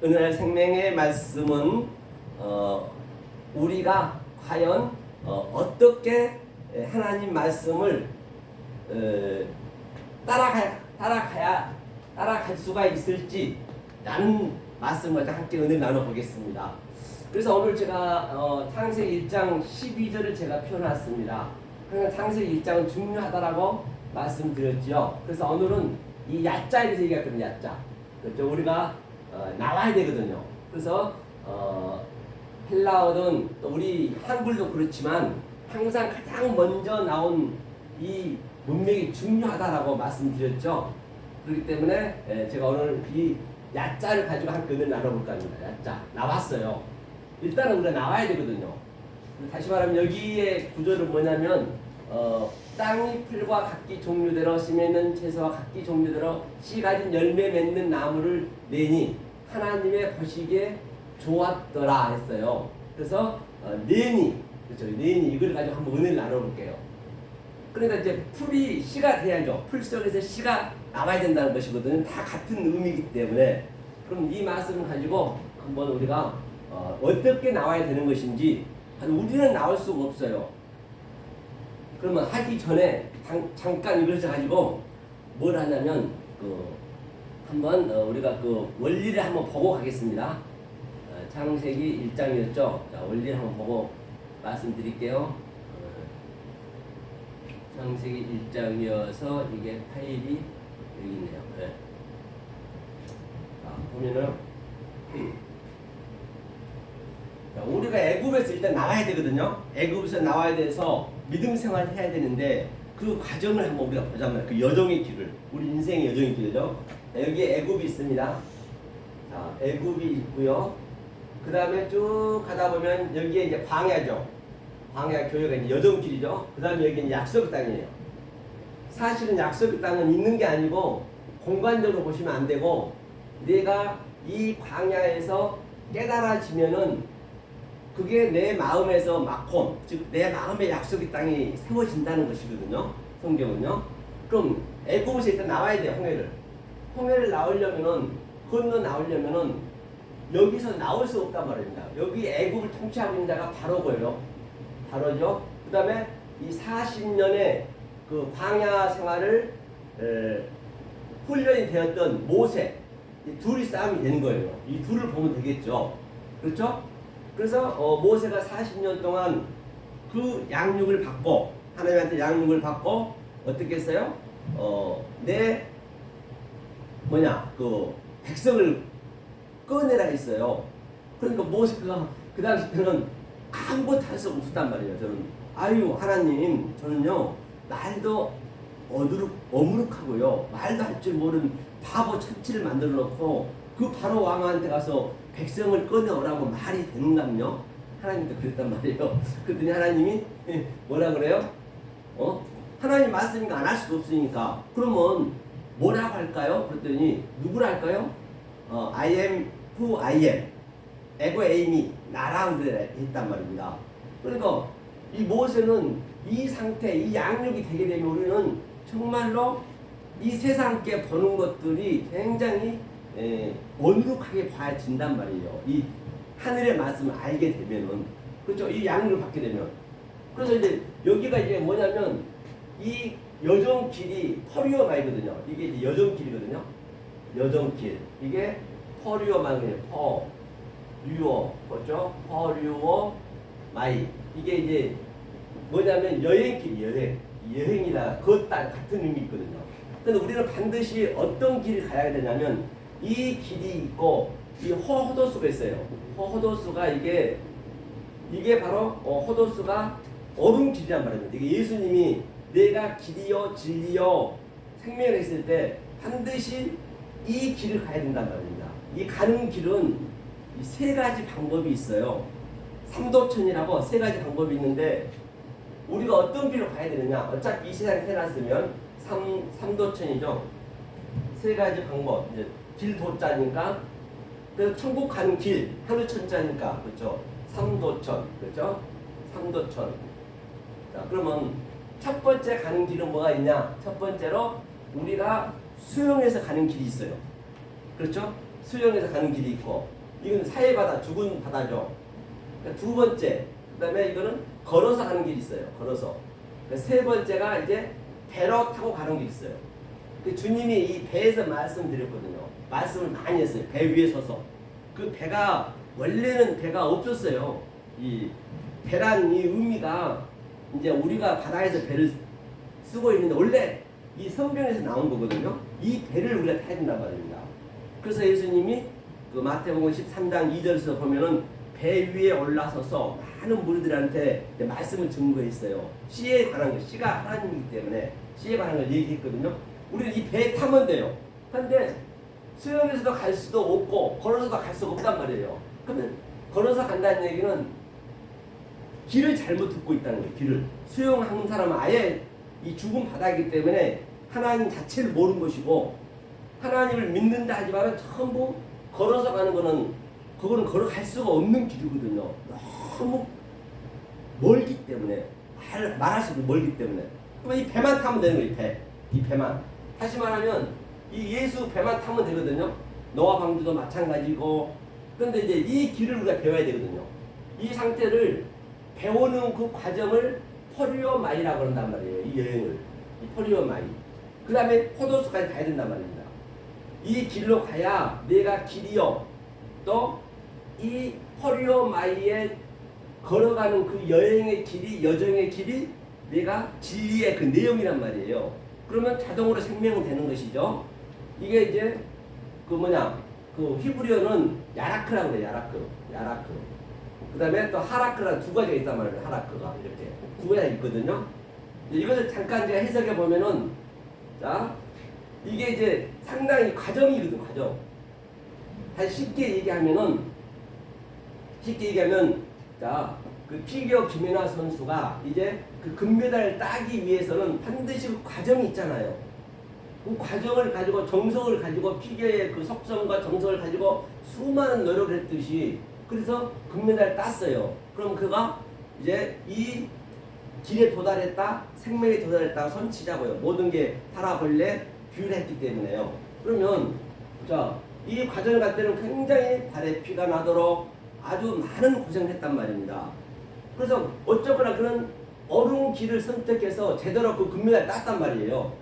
오늘 생명의 말씀은 우리가 과연 어떻게 하나님 말씀을 따라갈 수가 있을지 라는 말씀을 함께 은혜를 나눠보겠습니다. 그래서 오늘 제가 창세기 1장 12절을 제가 펴놨습니다. 항상 창세기 1장은 중요하다라고 말씀드렸죠. 그래서 오늘은 이 야자에 대해서 얘기했거든요. 야자. 그렇죠? 우리가 나와야 되거든요. 그래서 헬라어든 또 우리 한글도 그렇지만 항상 가장 먼저 나온 이 문맥이 중요하다라고 말씀드렸죠. 그렇기 때문에 제가 오늘 이 야자를 가지고 함께 은혜를 나눠볼까 합니다. 야자 나왔어요. 일단은 우리가 나와야 되거든요. 다시 말하면 여기의 구조는 뭐냐면 땅이 풀과 각기 종류대로 씨 맺는 채소와 각기 종류대로 씨 가진 열매 맺는 나무를 내니 하나님의 보시기에 좋았더라 했어요. 그래서 내니, 그렇죠? 내니 이걸 가지고 한번 은혜를 나눠볼게요. 그러니까 이제 풀이 씨가 돼야죠. 풀 속에서 씨가 나와야 된다는 것이거든요. 다 같은 의미이기 때문에. 그럼 이 말씀을 가지고 한번 우리가 어떻게 나와야 되는 것인지, 우리는 나올 수가 없어요. 그러면 하기 전에 잠깐 이걸 가지고 뭘 하냐면 한번 우리가 원리를 한번 보고 가겠습니다. 창세기 1장이었죠. 자, 원리를 한번 보고 말씀드릴게요. 창세기 1장이어서 이게 파일이 여기 있네요. 네. 자, 보면은 자, 우리가 애굽에서 일단 나와야 되거든요. 애굽에서 나와야 돼서 믿음 생활을 해야 되는데 그 과정을 한번 우리가 보자면 그 여정의 길을, 우리 인생의 여정의 길이죠. 여기에 애굽이 있습니다. 자, 애굽이 있고요. 그 다음에 쭉 가다 보면 여기에 이제 광야죠. 광야 교회가 이제 여정길이죠. 그 다음에 여기는 약속의 땅이에요. 사실은 약속의 땅은 있는 게 아니고 공간적으로 보시면 안 되고, 내가 이 광야에서 깨달아지면은 그게 내 마음에서 마콤, 즉 내 마음의 약속의 땅이 세워진다는 것이거든요. 성경은요. 그럼 애굽에서 일단 나와야 돼요. 홍해를 나오려면은, 건너 나오려면은 여기서 나올 수 없단 말입니다. 여기 애굽을 통치하고 있는 자가 바로고요. 바로죠. 그 다음에 이 40년의 그 광야 생활을 훈련이 되었던 모세, 이 둘이 싸움이 되는 거예요. 이 둘을 보면 되겠죠. 그렇죠? 그래서 모세가 40년 동안 그 양육을 받고, 하나님한테 양육을 받고 어떻게 했어요? 그 백성을 꺼내라 했어요. 그러니까 모세가 그 당시 때는 아무것도 할 수 없었단 말이에요. 저는 하나님, 저는요 말도 어무룩하고요 말도 할 줄 모르는 바보 천치를 만들어 놓고 그 바로 왕한테 가서 백성을 꺼내오라고 말이 되는가요? 하나님도 그랬단 말이에요. 그랬더니 하나님이 뭐라 그래요? 하나님 말씀이니까 안 할 수도 없으니까 그러면 뭐라고 할까요? 그랬더니 누구라 할까요? I am who I am. 에고 에임이 나라고 했단 말입니다. 그러니까 이 모세는 이 상태, 이 양육이 되게 되면 우리는 정말로 이 세상께 보는 것들이 굉장히 원룩하게 봐진단 말이에요. 이 하늘의 말씀을 알게 되면은, 그렇죠? 이 양육을 받게 되면. 그래서 이제 여기가 이제 뭐냐면 이 여정길이 퍼리오마이거든요. 이게 이제 여정길이거든요. 여정길. 이게 퍼리오마이거든요. 퍼리오, 그렇죠? 퍼리오마이. 이게 이제 뭐냐면 여행길이 여행이다. 그것과 같은 의미 있거든요. 근데 우리는 반드시 어떤 길을 가야 되냐면 이 길이 있고 이 호도수가 있어요. 호도수가 이게 바로 호도수가 옳은 길이란 말입니다. 이게 예수님이 내가 길이요 진리요 생명을 했을 때 반드시 이 길을 가야 된단 말입니다. 이 가는 길은 이 세 가지 방법이 있어요. 삼도천이라고 세 가지 방법이 있는데 우리가 어떤 길로 가야 되느냐? 어차피 이 세상에 태어났으면 삼도천이죠. 세 가지 방법. 이제 길도자니까, 그래서 천국 가는 길, 하늘천자니까, 그렇죠? 삼도천, 그렇죠? 삼도천. 자, 그러면 첫 번째 가는 길은 뭐가 있냐? 첫 번째로 우리가 수용해서 가는 길이 있어요. 그렇죠? 수영해서 가는 길이 있고, 이건 사해바다, 죽은 바다죠. 그러니까 두 번째, 그 다음에 이거는 걸어서 가는 길이 있어요. 걸어서. 그러니까 세 번째가 이제 배로 타고 가는 길이 있어요. 그 주님이 이 배에서 말씀드렸거든요. 말씀을 많이 했어요. 배 위에 서서. 그 배가 원래는 배가 없었어요. 이 배란 이 의미가 이제 우리가 바다에서 배를 쓰고 있는데 원래 이 성경에서 나온 거거든요. 이 배를 우리가 타야 된단 말입니다. 그래서 예수님이 그 마태복음 13장 2절에서 보면은 배 위에 올라서서 많은 무리들한테 말씀을 증거했어요. 씨에 관한 것, 씨가 하나님이기 때문에 씨에 관한 걸 얘기했거든요. 우리는 이 배에 타면 돼요. 그런데 수영해서도 갈 수도 없고 걸어서도 갈 수가 없단 말이에요. 그러면 걸어서 간다는 얘기는 길을 잘못 듣고 있다는 거예요. 길을. 수영하는 사람은 아예 이 죽은 바다이기 때문에 하나님 자체를 모르는 것이고, 하나님을 믿는다 하지만 전부 걸어서 가는 거는, 그거는 걸어갈 수가 없는 길이거든요. 너무 멀기 때문에, 말할 수도 멀기 때문에. 그럼 이 배만 타면 되는 거예요. 배. 이 배만. 다시 말하면 이 예수 배만 타면 되거든요. 노아 방주도 마찬가지고. 그런데 이제 이 길을 우리가 배워야 되거든요. 이 상태를 배우는 그 과정을 포리오마이라고 그런단 말이에요. 이 여행을. 이 포리오마이. 그 다음에 포도수까지 가야 된단 말입니다. 이 길로 가야 내가 길이요. 또 이 포리오마이에 걸어가는 그 여행의 길이, 여정의 길이 내가 진리의 그 내용이란 말이에요. 그러면 자동으로 생명은 되는 것이죠. 이게 이제 그 히브리어는 야라크라고 그래요. 야라크. 그 다음에 또 하라크라는 두 가지가 있단 말이에요. 하라크가 이렇게 두 가지가 있거든요. 이것을 잠깐 제가 해석해 보면은, 자, 이게 이제 상당히 과정이거든, 과정. 다시 쉽게 얘기하면, 자, 그 피겨 김연아 선수가 이제 그 금메달을 따기 위해서는 반드시 그 과정이 있잖아요. 그 과정을 가지고, 정성을 가지고, 피겨의 그 속성과 정성을 가지고 수많은 노력을 했듯이, 그래서 금메달을 땄어요. 그럼 그가 이제 이 길에 도달했다, 생명에 도달했다 손치자고요. 모든 게 타라벌레 뷰했기 때문에요. 그러면 자, 이 과정을 갈 때는 굉장히 발에 피가 나도록 아주 많은 고생을 했단 말입니다. 그래서 어쩌거나 그런 어려운 길을 선택해서 제대로 그 금메달 땄단 말이에요.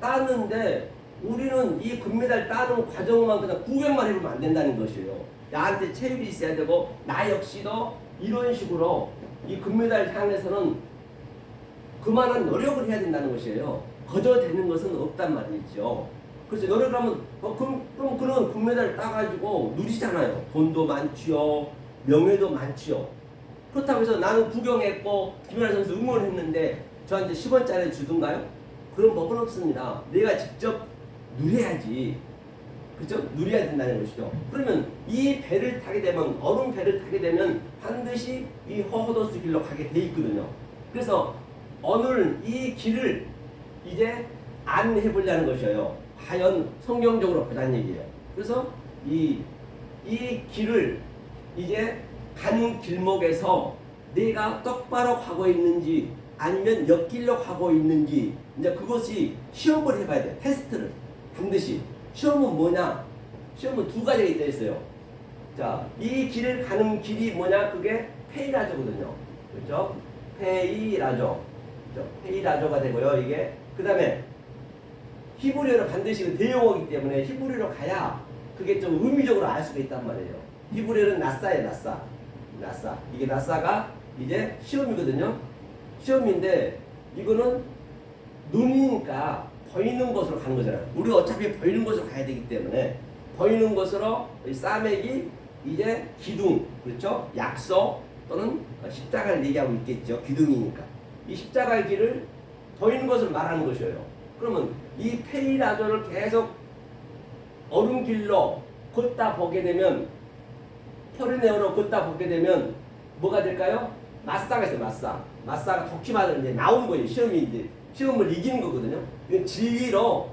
땄는데 우리는 이 금메달 따는 과정만 그냥 구경만 해보면 안 된다는 것이에요. 나한테 체율이 있어야 되고, 나 역시도 이런 식으로 이 금메달 향해서는 그만한 노력을 해야 된다는 것이에요. 거저 되는 것은 없단 말이죠. 그래서 노력하면 그럼 그런 금메달을 따가지고 누리잖아요. 돈도 많지요, 명예도 많지요. 그렇다고 해서 나는 구경했고 김연아 선수 응원했는데 저한테 10원짜리 주던가요? 그런 법은 없습니다. 내가 직접 누려야지. 그죠? 누려야 된다는 것이죠. 그러면 이 배를 타게 되면, 어른 배를 타게 되면 반드시 이 호호도스 길로 가게 돼 있거든요. 그래서 오늘 이 길을 이제 안내해 보려는 것이에요. 과연 성경적으로 보자는 얘기예요. 그래서 이 길을 이제 가는 길목에서 내가 똑바로 가고 있는지 아니면 옆길로 가고 있는지, 이제 그것이 시험을 해봐야 돼요. 테스트를 반드시. 시험은 뭐냐? 시험은 두 가지가 있다 했어요. 자, 이 길을 가는 길이 뭐냐? 그게 페이라조거든요. 그렇죠? 페이라조. 그렇죠? 페이라조가 되고요. 이게 그 다음에 히브리어는 반드시 그 대용어이기 때문에 히브리어로 가야 그게 좀 의미적으로 알 수가 있단 말이에요. 히브리어는 나사예요. 나사. 이게 나사가 이제 시험이거든요. 시험인데 이거는 눈이니까 보이는 곳으로 가는 거잖아요. 우리가 어차피 보이는 곳으로 가야 되기 때문에 보이는 곳으로 싸매기 이제 기둥, 그렇죠? 약속 또는 십자가를 얘기하고 있겠죠. 기둥이니까. 이 십자가의 길을 보이는 것을 말하는 것이에요. 그러면 이 페이라조를 계속 얼음길로 걷다 보게 되면, 포리네오로 걷다 보게 되면 뭐가 될까요? 마사가 있어요. 마사가 독침하다 이제 나온 거예요. 시험이 이제 시험을 이기는 거거든요. 이건 진리로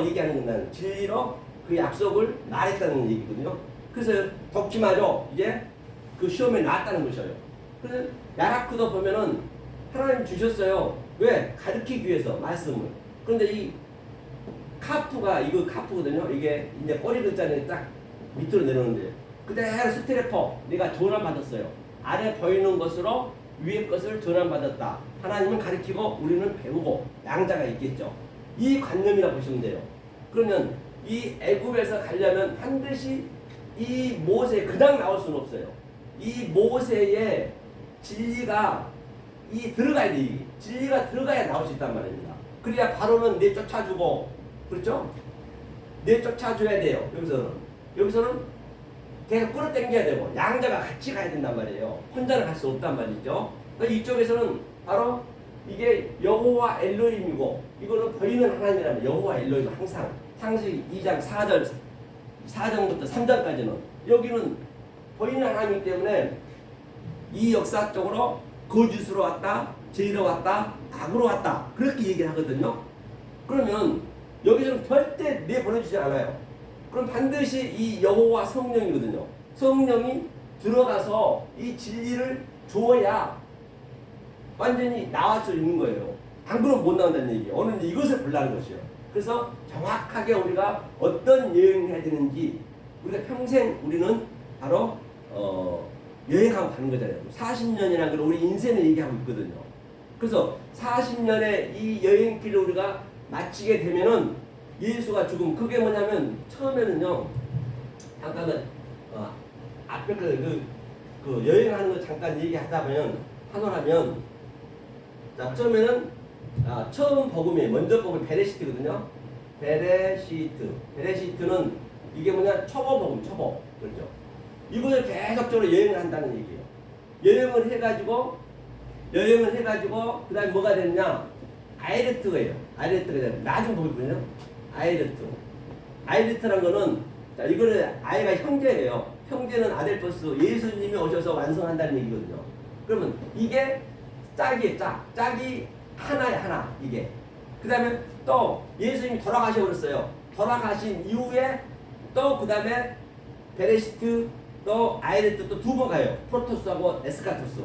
얘기하는 건데, 진리로 그 약속을 말했다는 얘기거든요. 그래서 독침하죠. 이제 그 시험에 나왔다는 것이에요. 그래서 야라크도 보면은 하나님 주셨어요. 왜? 가르치기 위해서 말씀을. 그런데 이 카프가 이거 카프거든요. 이게 이제 꼬리 글자는 딱 밑으로 내려오는데 그대로 스트레퍼 내가 전환 받았어요. 아래 보이는 것으로 위의 것을 전환 받았다. 하나님은 가르치고 우리는 배우고 양자가 있겠죠. 이 관념이라 보시면 돼요. 그러면 이 애굽에서 가려면 반드시 이 모세 그냥 나올 수는 없어요. 이 모세의 진리가 이 들어가야 돼. 이 진리가 들어가야 나올 수 있단 말입니다. 그래야 바로는 내쫓아주고 그렇죠? 내쫓아줘야 돼요. 여기서는 계속 끌어당겨야 되고 양자가 같이 가야 된단 말이에요. 혼자는 갈 수 없단 말이죠. 그러니까 이쪽에서는 바로 이게 여호와 엘로힘이고 이거는 보이는 하나님이라면 여호와 엘로힘 항상 창세기 2장 4절부터 3절까지는 여기는 보이는 하나님이기 때문에 이 역사적으로 거짓으로 왔다, 죄로 왔다, 악으로 왔다 그렇게 얘기를 하거든요. 그러면 여기서는 절대 내보내주지 않아요. 그럼 반드시 이 여호와 성령이거든요. 성령이 들어가서 이 진리를 줘야 완전히 나올 수 있는 거예요. 안 그러면 못 나온다는 얘기예요. 오늘 이것을 보려는 것이에요. 그래서 정확하게 우리가 어떤 여행을 해야 되는지 우리가 평생 우리는 바로 여행하고 가는 거잖아요. 40년이라는 걸 우리 인생을 얘기하고 있거든요. 그래서 40년의 이 여행길을 우리가 마치게 되면은 예수가 죽음 그게 뭐냐면 처음에는요 잠깐만 앞에 그 여행하는 거 잠깐 얘기하다 보면 하노라면 자 처음에는 처음 복음이 먼저 복음이 베레시트거든요. 베레시트는 이게 뭐냐 초보 복음 초보 그렇죠. 이것을 계속적으로 여행을 한다는 얘기예요. 여행을 해가지고 그 다음에 뭐가 됐냐 아이레트예요. 아이레트가 나중 보이거든요. 아이레트란 거는 자 이거는 아이가 형제예요. 형제는 아델포스 예수님이 오셔서 완성한다는 얘기거든요. 그러면 이게 짝이 하나야 하나 이게. 그 다음에 또 예수님이 돌아가셔 버렸어요. 돌아가신 이후에 또 그 다음에 베레시트 또 아이레트 또 두 번 가요. 프로토스하고 에스카토스.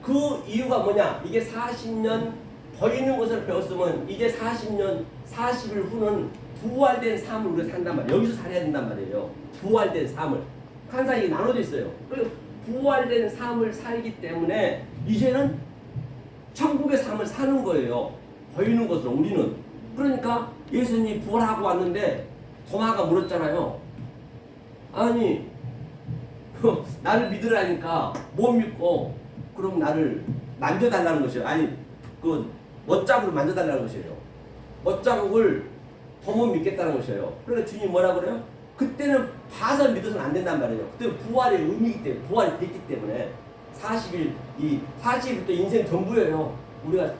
그 이유가 뭐냐? 이게 40년 버리는 것을 배웠으면 이제 40일 후는 부활된 삶을 우리가 산단 말이에요. 여기서 살아야 된단 말이에요. 부활된 삶을. 항상 이게 나눠져 있어요. 그리고 부활된 삶을 살기 때문에 이제는 천국의 삶을 사는 거예요. 보이는 것으로 우리는. 그러니까 예수님이 부활하고 왔는데 도마가 물었잖아요. 아니 나를 믿으라니까 못 믿고 그럼 나를 만져달라는 것이에요. 아니 그 멋자국을 만져달라는 것이에요. 멋자국을 더 못 믿겠다는 것이에요. 그러니까 주님이 뭐라 그래요? 그때는 봐서 믿어서는 안 된단 말이에요. 그때 부활의 의미이기 때문에 부활이 됐기 때문에 40일부터 인생 전부예요. 우리가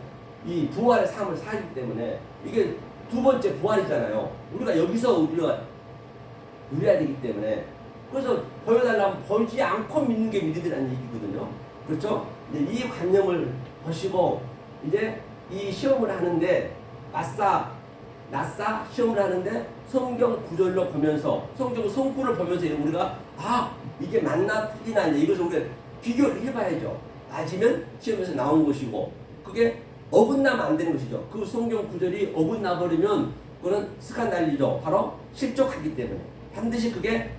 이 부활의 삶을 살기 때문에 이게 두 번째 부활이잖아요. 우리가 여기서 우리가 누려야 되기 때문에 그래서 보여달라면 보이지 않고 믿는 게 믿으라는 얘기거든요. 그렇죠? 이제 이 관념을 보시고 이제 이 시험을 하는데 나사 시험을 하는데 성경 구절로 보면서 성경 성구를 보면서 우리가 이게 맞나 틀리나 이것을 우리가 비교를 해봐야죠. 맞으면 시험에서 나온 것이고 그게 어긋나면 안 되는 것이죠. 그 성경 구절이 어긋나 버리면 그거는 스칸달리죠. 바로 실족하기 때문에 반드시 그게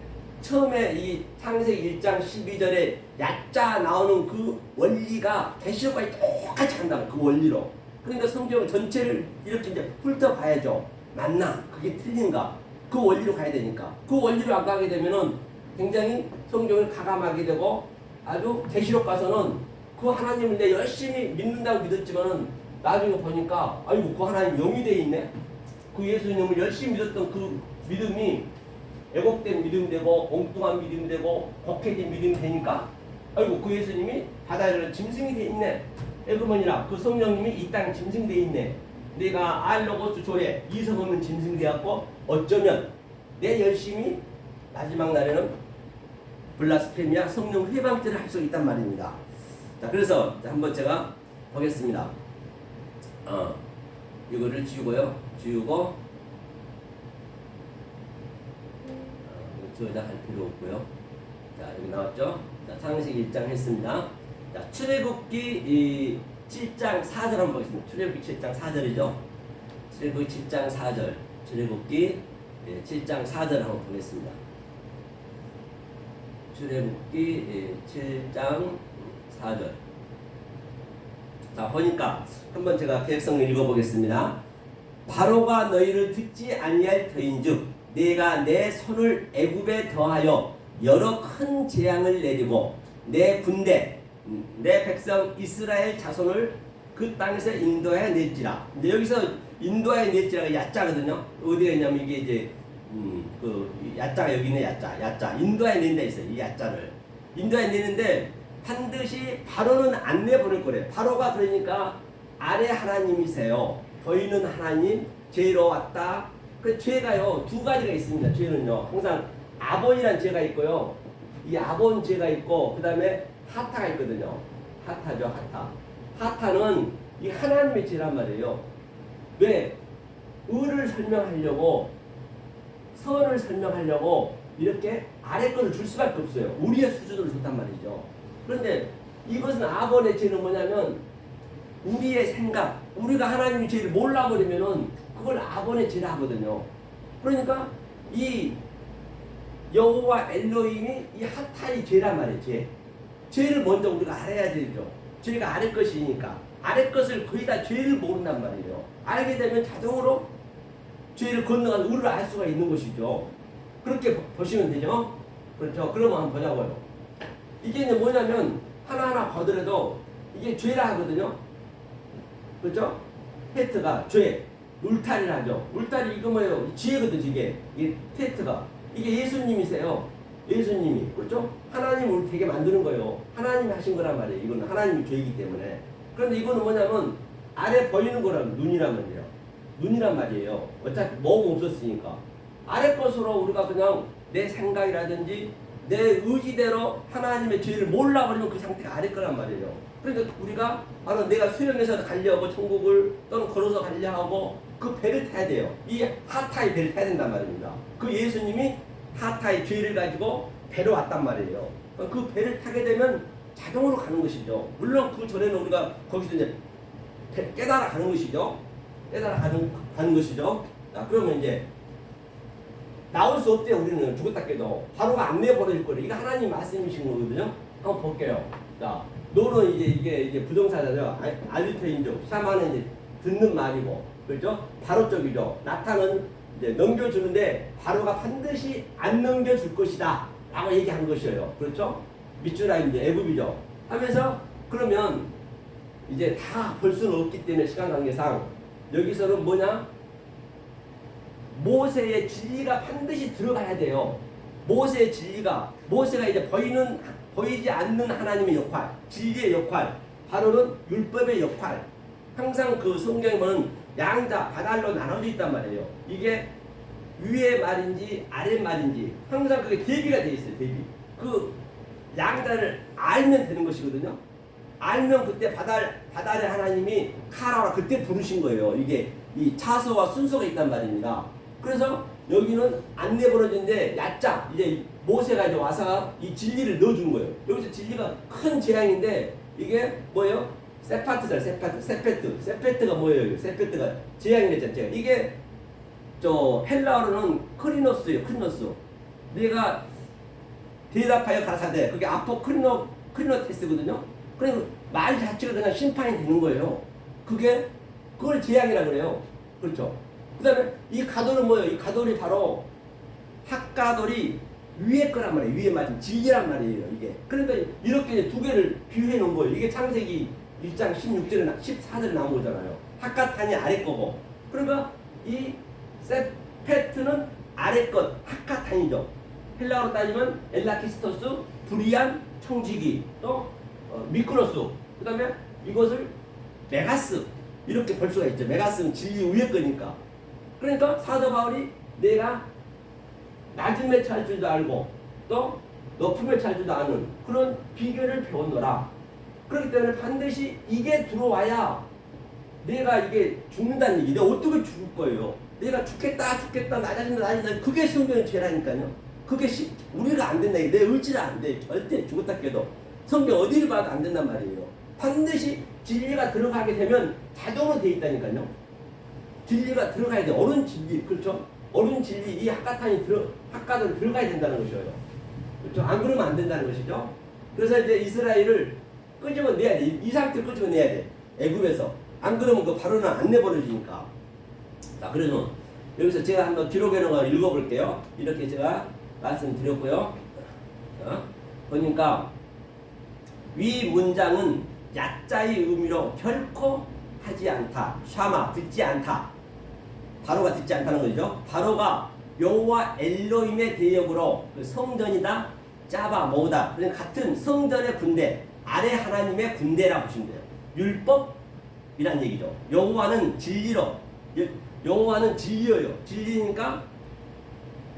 처음에 이 창세기 1장 12절에 야자 나오는 그 원리가 계시록과의 똑같이 한다는 그 원리로. 그러니까 성경 전체를 이렇게 이제 훑어봐야죠. 맞나? 그게 틀린가? 그 원리로 가야 되니까. 그 원리로 안 가게 되면은 굉장히 성경을 가감하게 되고 아주 계시록 가서는 그 하나님을 내가 열심히 믿는다고 믿었지만은 나중에 보니까 아이고 그 하나님 영이 돼 있네. 그 예수님을 열심히 믿었던 그 믿음이 애곡된 믿음이 되고 엉뚱한 믿음이 되고 곡해진 믿음이 되니까 아이고 그 예수님이 바다에 짐승이 돼 있네. 에그머니라 그 성령님이 이 땅에 짐승돼 있네. 내가 알로고스 조에 이성 없는 짐승 되었고 어쩌면 내 열심히 마지막 날에는 블라스페미아 성령 회방죄를 할 수 있단 말입니다. 자 그래서 한번 제가 보겠습니다. 이거를 지우고 저기다 할 필요 없고요. 자 여기 나왔죠? 자 창세기 1장 했습니다. 자 출애굽기 7장 4절 한번 보겠습니다. 출애굽기 7장 4절이죠. 출애굽기 7장 4절. 출애굽기 7장 4절 한번 보겠습니다. 출애굽기 7장 4절. 자, 보니까 한번 제가 개혁성을 읽어보겠습니다. 바로가 너희를 듣지 아니할 터인즉 내가 내 손을 애굽에 더하여 여러 큰 재앙을 내리고 내 군대 내 백성 이스라엘 자손을 그 땅에서 인도해 낼지라. 근데 여기서 인도해 낼지라가 야자거든요. 어디가 있냐면 이게 이제 그 야자가 여기 있네. 야자 인도해 낸다 있어요. 이 야자를 인도해 내는데 반드시 바로는 안 내보낼 거래. 바로가 그러니까 아래 하나님이세요. 보이는 하나님 죄로 왔다. 그 죄가요 두 가지가 있습니다. 죄는요 항상 아본이란 죄가 있고요. 이 아본 죄가 있고 그 다음에 하타가 있거든요. 하타죠 하타. 하타는 이 하나님의 죄란 말이에요. 왜? 의를 설명하려고 선을 설명하려고 이렇게 아래 것을 줄 수밖에 없어요. 우리의 수준으로 좋단 말이죠. 그런데 이것은 아본의 죄는 뭐냐면 우리의 생각, 우리가 하나님의 죄를 몰라버리면은 그걸 아본의 죄라 하거든요. 그러니까 이 여호와 엘로힘이 이 하타의 죄란 말이에요. 죄를 먼저 우리가 알아야 되죠. 죄가 아래 것이니까 아래 것을 거의 다 죄를 모른단 말이에요. 알게 되면 자동으로 죄를 건너가는 의를 알 수가 있는 것이죠. 그렇게 보시면 되죠. 그렇죠. 그러면 한번 보자고요. 이게 이제 뭐냐면 하나하나 보더라도 이게 죄라 하거든요. 그렇죠? 테트가 죄, 울타리라 하죠. 울타리 이거 뭐예요? 지혜거든 이게 테트가 이게 예수님이세요. 예수님이 그렇죠? 하나님이 우리 되게 만드는 거예요. 하나님이 하신 거란 말이에요. 이거는 하나님이 죄이기 때문에. 그런데 이거는 뭐냐면 아래 보이는 거라면 눈이란 말이에요. 눈이란 말이에요. 어차피 뭐가 없었으니까 아래 것으로 우리가 그냥 내 생각이라든지 내 의지대로 하나님의 죄를 몰라버리면 그 상태가 아래 거란 말이에요. 그러니까 우리가 바로 내가 수영해서 가려고 천국을 또는 걸어서 가려고 그 배를 타야 돼요. 이 하타의 배를 타야 된단 말입니다. 그 예수님이 하타의 죄를 가지고 배로 왔단 말이에요. 그 배를 타게 되면 자동으로 가는 것이죠. 물론 그 전에는 우리가 거기서 이제 깨달아 가는 것이죠. 깨달아 가는 것이죠. 자, 그러면 이제 나올 수 없대요. 우리는 죽었다 깨도 바로가 안 내버릴 거래. 이거 하나님 말씀이신 거거든요. 한번 볼게요. 자, 노는 이게 부정사잖아요. 알리페인족. 샤마는 이제 듣는 말이고, 그렇죠? 바로 쪽이죠. 나타는 이제 넘겨주는데 바로가 반드시 안 넘겨줄 것이다. 라고 얘기한 것이에요. 그렇죠? 밑줄아 이제 애굽이죠. 하면서 그러면 이제 다 볼 수는 없기 때문에 시간 관계상 여기서는 뭐냐? 모세의 진리가 반드시 들어가야 돼요. 모세의 진리가 모세가 이제 보이지 않는 하나님의 역할, 진리의 역할, 바로는 율법의 역할. 항상 그 성경에 보면 양자, 바달로 나눠져 있단 말이에요. 이게 위의 말인지 아래 말인지 항상 그게 대비가 돼 있어요. 대비. 그 양자를 알면 되는 것이거든요. 알면 그때 바달의 하나님이 카라라 그때 부르신 거예요. 이게 이 차서와 순서가 있단 말입니다. 그래서 여기는 안 내버려진데 야자 이제 모세가 이제 와서 이 진리를 넣어주는 거예요. 여기서 진리가 큰 재앙인데 이게 뭐예요? 세파트잖아요. 세페트가 뭐예요? 세페트가 재앙이랬잖아요. 이게 저 헬라어로는 크리노스예요. 크리노스. 내가 대답하여 가라사대. 그게 크리노테스거든요. 그래서 말 자체가 그냥 심판이 되는 거예요. 그걸 재앙이라 그래요. 그렇죠? 그 다음에 이 가돌은 뭐예요? 이 가돌이 바로 학가돌이 위에 거란 말이에요. 위에 맞은 진리란 말이에요. 이게. 그러니까 이렇게 두 개를 비유해 놓은 거예요. 이게 창세기 1장 16절에 14절에 나온 거잖아요. 학가탄이 아래 거고. 그러니까 이 세페트는 아래 것, 학가탄이죠. 헬라어로 따지면 엘라키스토스, 브리안, 청지기, 또 미크로스. 그 다음에 이것을 메가스 이렇게 볼 수가 있죠. 메가스는 진리 위에 거니까. 그러니까 사도 바울이 내가 낮음에 찰 줄도 알고 또 높음에 찰 줄도 아는 그런 비결을 배웠노라. 그렇기 때문에 반드시 이게 들어와야 내가 이게 죽는다는 얘기. 내가 어떻게 죽을 거예요? 내가 죽겠다 나 자신다 그게 성경의 죄라니까요. 그게 우리가 안 된다. 내 의지가 안 돼. 절대 죽었다 깨도 성경 어디를 봐도 안 된단 말이에요. 반드시 진리가 들어가게 되면 자동으로 돼 있다니까요. 진리가 들어가야 돼. 옳은 진리, 그렇죠? 옳은 진리, 이 학가들 들어가야 된다는 것이에요. 그렇죠? 안 그러면 안 된다는 것이죠. 그래서 이제 이스라엘을 끄집어내야 돼. 이 상태를 끄집어내야 돼. 애굽에서. 안 그러면 그 바로는 안 내버려지니까. 자, 그래서 여기서 제가 한번 기록해 놓은 걸 읽어볼게요. 이렇게 제가 말씀드렸고요. 자, 보니까 위 문장은 야자의 의미로 결코 하지 않다. 샤마, 듣지 않다. 바로가 듣지 않다는 거죠. 바로가 여호와 엘로힘의 대역으로 그 성전이다, 짜바, 모으다. 그냥 같은 성전의 군대, 아래 하나님의 군대라고 보시면 돼요. 율법이란 얘기죠. 여호와는 진리로, 여호와는 진리예요. 진리니까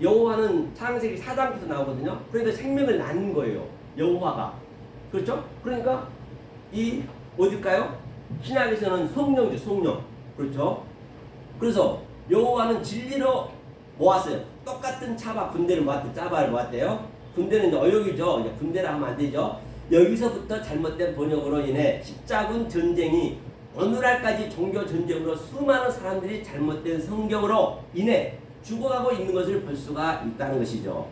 여호와는 창세기 4장부터 나오거든요. 그러니까 생명을 낳는 거예요. 여호와가. 그렇죠? 그러니까 이 어딜까요? 신약에서는 성령이죠. 성령. 그렇죠? 그래서 여호와는 진리로 모았어요. 똑같은 차바 군대를 모았대. 짜바를 모았대요. 군대는 이제 어역이죠. 이제 군대라 하면 안 되죠. 여기서부터 잘못된 번역으로 인해 십자군 전쟁이 오늘날까지 종교 전쟁으로 수많은 사람들이 잘못된 성경으로 인해 죽어가고 있는 것을 볼 수가 있다는 것이죠.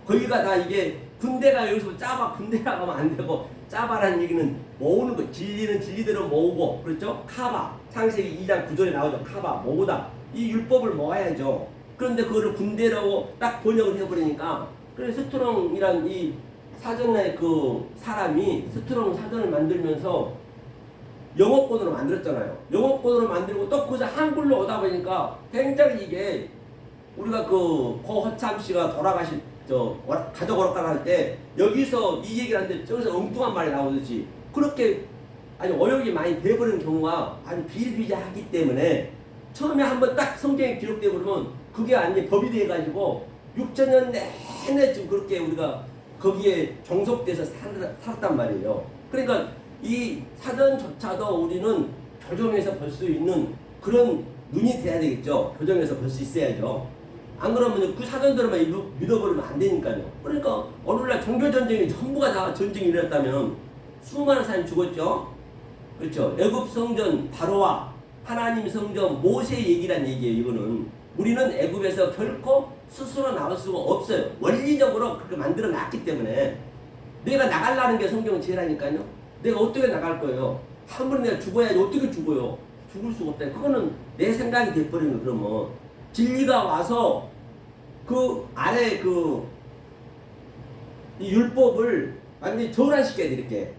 거기가 다 이게 군대가 여기서 짜바 군대라고 하면 안 되고, 짜바라는 얘기는 모으는 거, 진리는 진리대로 모으고, 그렇죠? 카바, 창세기 2장 9절에 나오죠. 카바, 모으다. 이 율법을 모아야죠. 그런데 그거를 군대라고 딱 번역을 해버리니까, 그래서 스트롱이란 이 사전의 그 사람이 스트롱 사전을 만들면서 영어권으로 만들었잖아요. 영어권으로 만들고 또 거기서 한글로 오다 보니까 굉장히 이게 우리가 그 고허참 씨가 돌아가신 가족 오락관 할 때 여기서 이 얘기를 하는데 저기서 엉뚱한 말이 나오듯이 그렇게 아니 어역이 많이 돼버리는 경우가 아주 비일비재하기 때문에 처음에 한번 딱 성경에 기록되고 그러면 그게 완전히 법이 돼가지고 6천년 내내 지금 그렇게 우리가 거기에 종속돼서 살았단 말이에요. 그러니까 이 사전조차도 우리는 교정해서 볼 수 있는 그런 눈이 돼야 되겠죠. 교정해서 볼 수 있어야죠. 안 그러면 그 사전대로만 믿어버리면 안 되니까요. 그러니까 오늘날 종교전쟁이 전부가 다 전쟁이 일어났다면 수많은 사람이 죽었죠. 그렇죠. 애굽 성전 바로와 하나님 성전 모세 얘기란 얘기예요. 이거는 우리는 애굽에서 결코 스스로 나올 수가 없어요. 원리적으로 그렇게 만들어 놨기 때문에 내가 나가려는 게 성경은 제라니까요. 내가 어떻게 나갈 거예요? 한 번에 내가 죽어야지. 어떻게 죽어요? 죽을 수가 없다. 그거는 내 생각이 돼버리면 그러면 진리가 와서 그 아래 이 율법을 완전히 전환시켜야 돼. 이렇게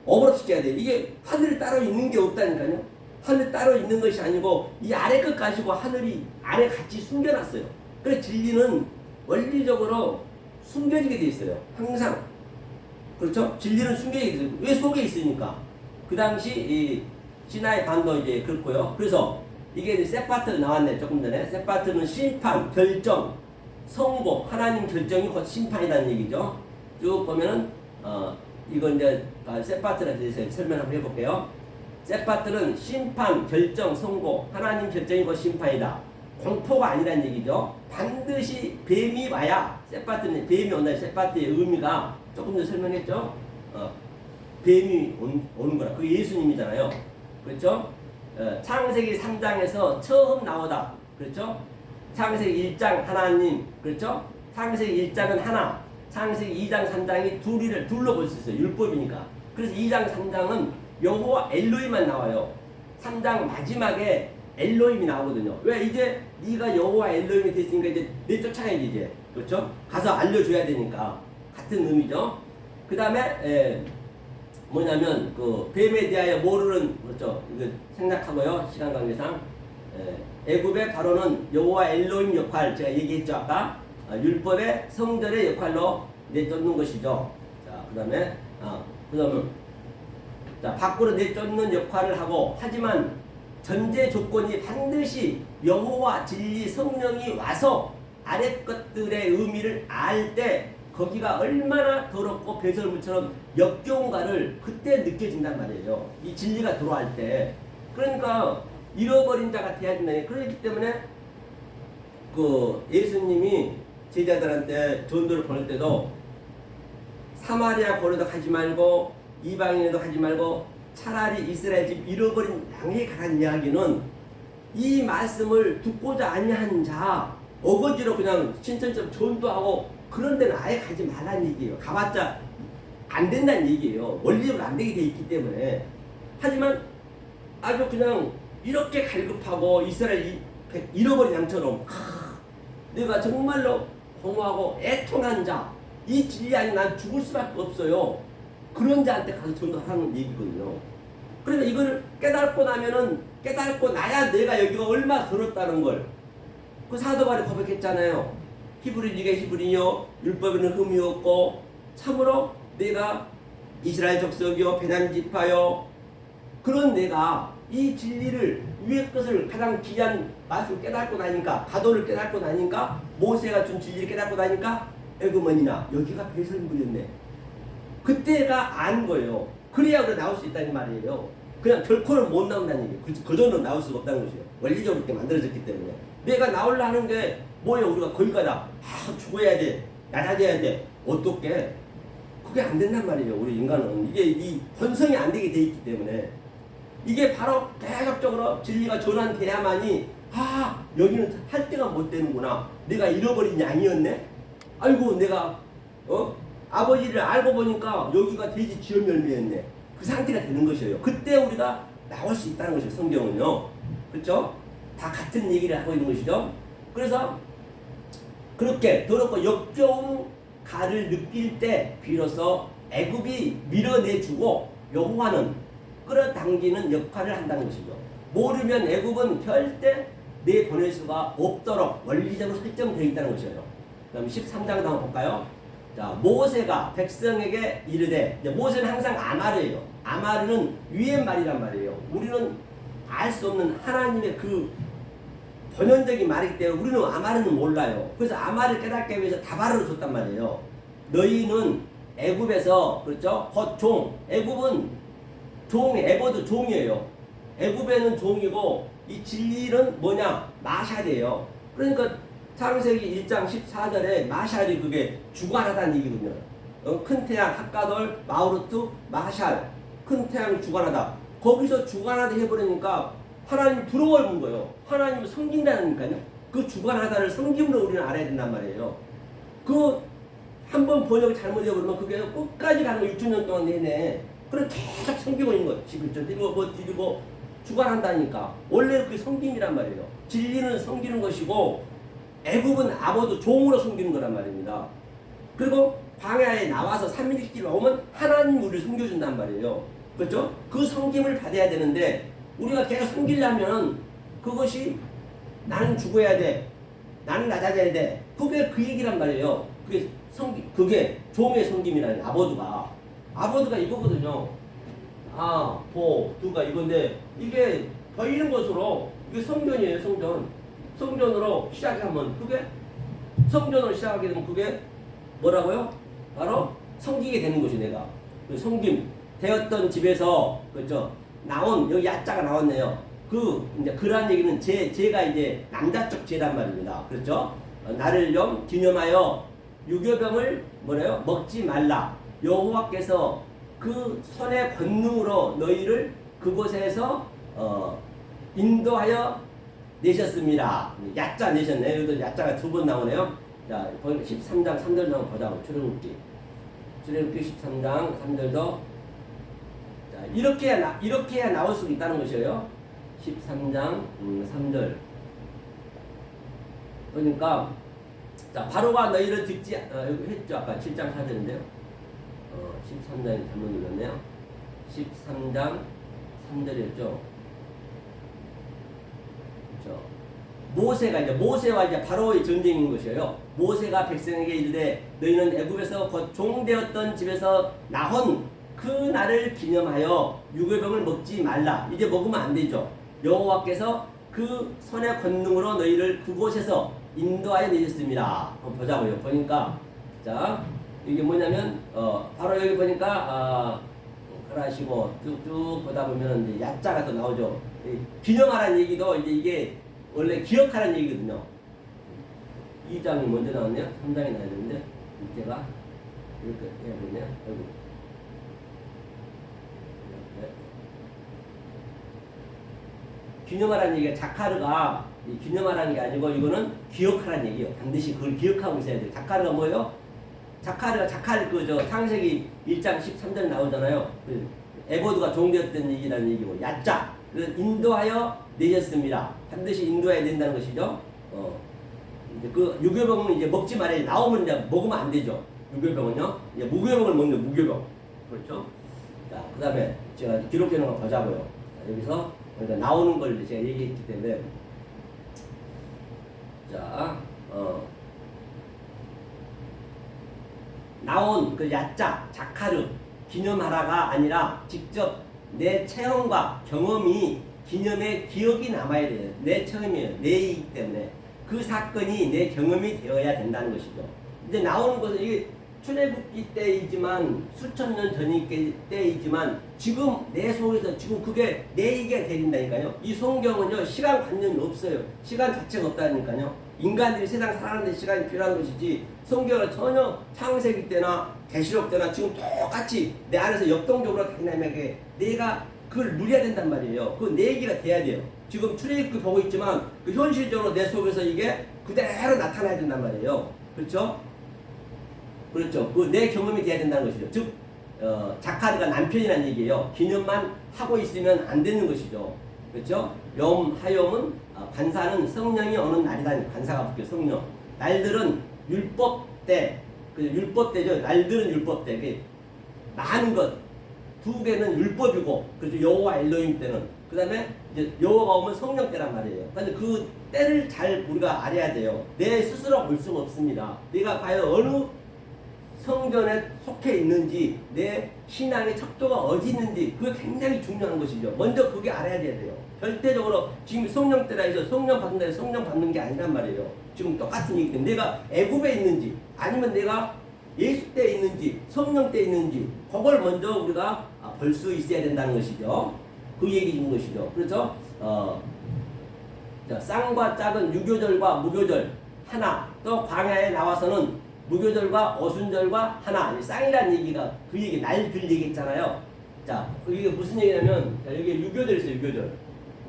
어버럽시켜야 돼. 이게 하늘이 따로 있는 게 없다니까요. 하늘이 따로 있는 것이 아니고 이 아래 것 가지고 하늘이 아래 같이 숨겨놨어요. 그래서 진리는 원리적으로 숨겨지게 돼 있어요. 항상. 그렇죠? 진리는 숨겨지게 돼 있어요. 왜 속에 있으니까? 그 당시 이 시나이 반도 이제 그렇고요. 그래서 이게 이제 세파트 나왔네. 조금 전에. 세파트는 심판, 결정, 선고, 하나님 결정이 곧 심판이라는 얘기죠. 쭉 보면은 이건 이제 세파트에 대해서 설명 한번 해볼게요. 세파트는 심판, 결정, 선고, 하나님 결정이 곧 심판이다. 공포가 아니라는 얘기죠. 반드시 뱀이 와야 세파트는 뱀이 온다. 세파트의 의미가 조금 전에 설명했죠. 뱀이 오는 거라. 그게 예수님이잖아요. 그렇죠? 창세기 3장에서 처음 나오다. 그렇죠? 창세기 1장 하나님. 그렇죠? 창세기 1장은 하나. 창세기 2장 3장이 둘로 볼 수 있어요. 율법이니까. 그래서 2장 3장은 여호와 엘로힘만 나와요. 3장 마지막에 엘로힘이 나오거든요. 왜? 이제 네가 여호와 엘로힘이 됐으니까 이제 내쫓아야지 이제. 그렇죠? 가서 알려줘야 되니까. 같은 의미죠. 그 다음에 뭐냐면 그 뱀에 대하여 모르는, 그렇죠? 이거 생략하고요. 시간 관계상 애굽의 바로는 여호와 엘로힘 역할 제가 얘기했죠 아까. 율법의 성전의 역할로 내쫓는 것이죠. 자, 그다음에 자, 밖으로 내쫓는 역할을 하고, 하지만 전제 조건이 반드시 여호와 진리 성령이 와서 아래 것들의 의미를 알 때 거기가 얼마나 더럽고 배설물처럼 역겨운가를 그때 느껴진단 말이에요. 이 진리가 들어갈 때. 그러니까 잃어버린 자가 돼야 된다. 그렇기 때문에 그 예수님이 제자들한테 전도를 보낼 때도 사마리아 거리도 가지 말고 이방인에도 가지 말고 차라리 이스라엘 집 잃어버린 양에 가라는 이야기는 이 말씀을 듣고자 아니한 자 어거지로 그냥 신천처럼 전도하고 그런 데는 아예 가지 말라는 얘기예요. 가봤자 안 된다는 얘기예요. 원리적으로 안 되게 돼 있기 때문에. 하지만 아주 그냥 이렇게 갈급하고 이스라엘 잃어버린 양처럼 내가 정말로 공허하고 애통한 자, 이 진리 아니면 난 죽을 수밖에 없어요. 그런 자한테 가서 전도하는 얘기거든요. 그러니까 이걸 깨닫고 나면은 깨닫고 나야 내가 여기가 얼마나 더럽다는 걸 그 사도 바울이 고백했잖아요. 히브리 네가 히브리요 율법에는 흠이 없고 참으로 내가 이스라엘 족속이요 베냐민 지파요 그런 내가 이 진리를 위의 것을 가장 귀한 말씀을 깨닫고 나니까 가도를 깨닫고 나니까 모세가 준 진리를 깨닫고 나니까 에그머니나 여기가 배설물이었네. 그때가 안 거예요. 그래야 우리가 나올 수 있다는 말이에요. 그냥 결코는 못 나온다는 얘기예요. 그저는 나올 수가 없다는 것이에요. 원리적으로 이렇게 만들어졌기 때문에. 내가 나오려 하는 게 뭐예요? 우리가 거기까지 죽어야 돼. 낮아져야 돼. 어떻게? 그게 안 된단 말이에요. 우리 인간은. 이게 이 본성이 안 되게 돼 있기 때문에. 이게 바로 계속적으로 진리가 전환돼야만이 여기는 할 때가 못 되는구나. 내가 잃어버린 양이었네. 아이고 내가 아버지를 알고 보니까 여기가 돼지 지연 열매였네. 그 상태가 되는 것이에요. 그때 우리가 나올 수 있다는 것이에요. 성경은요. 그렇죠? 다 같은 얘기를 하고 있는 것이죠. 그래서 그렇게 더럽고 역겨운 가를 느낄 때 비로소 애굽이 밀어내주고 여호와는 끌어당기는 역할을 한다는 것이죠. 모르면 애굽은 절대 내보낼 수가 없도록 원리적으로 설정되어 있다는 것이에요. 그럼 13장 한번 볼까요? 자, 모세가 백성에게 이르되, 모세는 항상 아마르예요. 아마르는 위의 말이란 말이에요. 우리는 알 수 없는 하나님의 그 본연적인 말이기 때문에 우리는 아마르는 몰라요. 그래서 아마를 깨닫기 위해서 다바르를 줬단 말이에요. 너희는 애굽에서 그렇죠? 곧 종. 애굽은 종, 에버도 종이에요. 애굽에는 종이고 이 진리는 뭐냐? 마샬이에요. 그러니까 창세기 1장 14절에 마샬이 그게 주관하다는 얘기거든요. 큰 태양, 핫가돌, 마우르트, 마샬. 큰 태양이 주관하다. 거기서 주관하다 해버리니까 하나님 부러워하는 거예요. 하나님을 섬긴다니까요. 그 주관하다를 섬김으로 우리는 알아야 된단 말이에요. 그 한 번 번역이 잘못해버리면 그게 끝까지 가는 거 6천년 동안 내내. 그래 계속 섬기고 있는 거예요. 11절 드리고 뭐 드리고 주관한다니까. 원래 그게 섬김이란 말이에요. 진리는 섬기는 것이고 애굽은 아버도 종으로 섬기는 거란 말입니다. 그리고 광야에 나와서 3일씩 오면 하나님 우리를 섬겨준단 말이에요. 그렇죠? 그 섬김을 받아야 되는데 우리가 계속 섬기려면 그것이 나는 죽어야 돼. 나는 낮아져야 돼. 그게 그 얘기란 말이에요. 그게 종의 섬김이라는 아버드가 이거거든요. 두가 이건데 이게 보이는 것으로 이게 성전이에요. 성전으로 시작하면 그게 성전으로 시작하게 되면 그게 뭐라고요? 바로 섬기게 되는 것이 내가 그 섬김 되었던 집에서 그렇죠. 나온 여기 야자가 나왔네요. 이제 그러한 얘기는 제가 이제 남자쪽 제란 말입니다. 그렇죠? 나를 좀 기념하여 유교병을 뭐래요? 먹지 말라. 여호와께서 그 손의 권능으로 너희를 그곳에서 인도하여 내셨습니다. 야자 내셨네. 여기도 야자가 2번 나오네요. 자, 13장 3절 한번 보자고. 출애굽기 13장 3절도 이렇게 해야 나올 수 있다는 것이에요. 13장 3절. 그러니까 자, 바로가 너희를 듣지 했죠. 아까 7장 4절인데요. 13장이 잘못 눌렀네요. 13장 3절이었죠. 그렇죠. 모세와 이제 바로의 전쟁인 것이에요. 모세가 백성에게 이르되 너희는 애굽에서 곧 종되었던 집에서 나온 그 날을 기념하여 유교병을 먹지 말라. 이제 먹으면 안 되죠. 여호와께서 그 손의 권능으로 너희를 그곳에서 인도하여 내셨습니다. 한번 보자고요. 보니까 자 이게 뭐냐면 바로 여기 보니까 그러시고 쭉쭉 보다 보면 이제 야자가 또 나오죠. 기념하라는 얘기도 이제 이게 원래 기억하라는 얘기거든요. 2장이 먼저 나왔네요. 3장이 나와야 되는데 밑에가 이렇게 해야 되네요. 아이고. 기념하라는 얘기가 자카르가 기념하라는 게 아니고 이거는 기억하라는 얘기예요. 반드시 그걸 기억하고 있어야 돼요. 자카르가 뭐예요? 자카르 그저 창세기 1장 13절 나오잖아요. 그 에보드가 종되었던 얘기라는 얘기고 야짜 그 인도하여 내셨습니다. 반드시 인도해야 된다는 것이죠. 이제 그 유교병은 이제 먹지 말아야 나오면 이제 먹으면 안 되죠. 유교병은요. 이제 무교병을 먹는 무교병. 그렇죠? 자, 그다음에 제가 기록해 놓은 거 보자고요. 자, 여기서 그러니까 나오는 걸 제가 얘기했기 때문에 자, 나온 그 야짜 자카르 기념하라가 아니라 직접 내 체험과 경험이 기념의 기억이 남아야 돼요. 내 체험이에요. 내이기 때문에 그 사건이 내 경험이 되어야 된다는 것이죠. 이제 나오는 것은 이게 출애굽기 때이지만 수천 년 전이 때이지만 지금 내 속에서 지금 그게 내 얘기가 되린다니까요. 이 성경은요 시간 관념이 없어요. 시간 자체가 없다니까요. 인간들이 세상 살아가는 데 시간이 필요한 것이지 성경은 전혀 창세기 때나 계시록 때나 지금 똑같이 내 안에서 역동적으로 다이나믹하게 내가 그걸 누려야 된단 말이에요. 그 내 얘기가 돼야 돼요. 지금 출애굽기 보고 있지만 그 현실적으로 내 속에서 이게 그대로 나타나야 된단 말이에요. 그렇죠? 그렇죠. 그 내 경험이 돼야 된다는 것이죠. 즉 자카르가 남편이라는 얘기예요. 기념만 하고 있으면 안 되는 것이죠. 그렇죠? 하염은 관사는 성령이 오는 날이다. 관사가 붙여 성령. 날들은 율법 때, 그 율법 때죠. 날들은 율법 때. 그 많은 것. 두 개는 율법이고, 그렇죠. 여호와 엘로힘 때는. 그 다음에 이제 여호와가 오면 성령 때란 말이에요. 근데 그 때를 잘 우리가 알아야 돼요. 내 스스로 볼 수가 없습니다. 내가 과연 어느 성전에 속해 있는지, 내 신앙의 척도가 어디 있는지, 그게 굉장히 중요한 것이죠. 먼저 그게 알아야 돼요. 절대적으로 지금 성령 때라 해서 성령 받는다 해서 성령 받는 게 아니란 말이에요. 지금 똑같은 얘기 때문에 내가 애굽에 있는지, 아니면 내가 예수 때 있는지, 성령 때 있는지, 그걸 먼저 우리가 볼 수 있어야 된다는 것이죠. 그 얘기 준 것이죠. 그래서 쌍과 짝은 유교절과 무교절 하나, 또 광야에 나와서는 무교절과 어순절과 하나, 쌍이라는 얘기가 그 얘기 날들 얘기했잖아요. 자, 이게 무슨 얘기냐면 자, 여기 유교절 있어요. 유교절.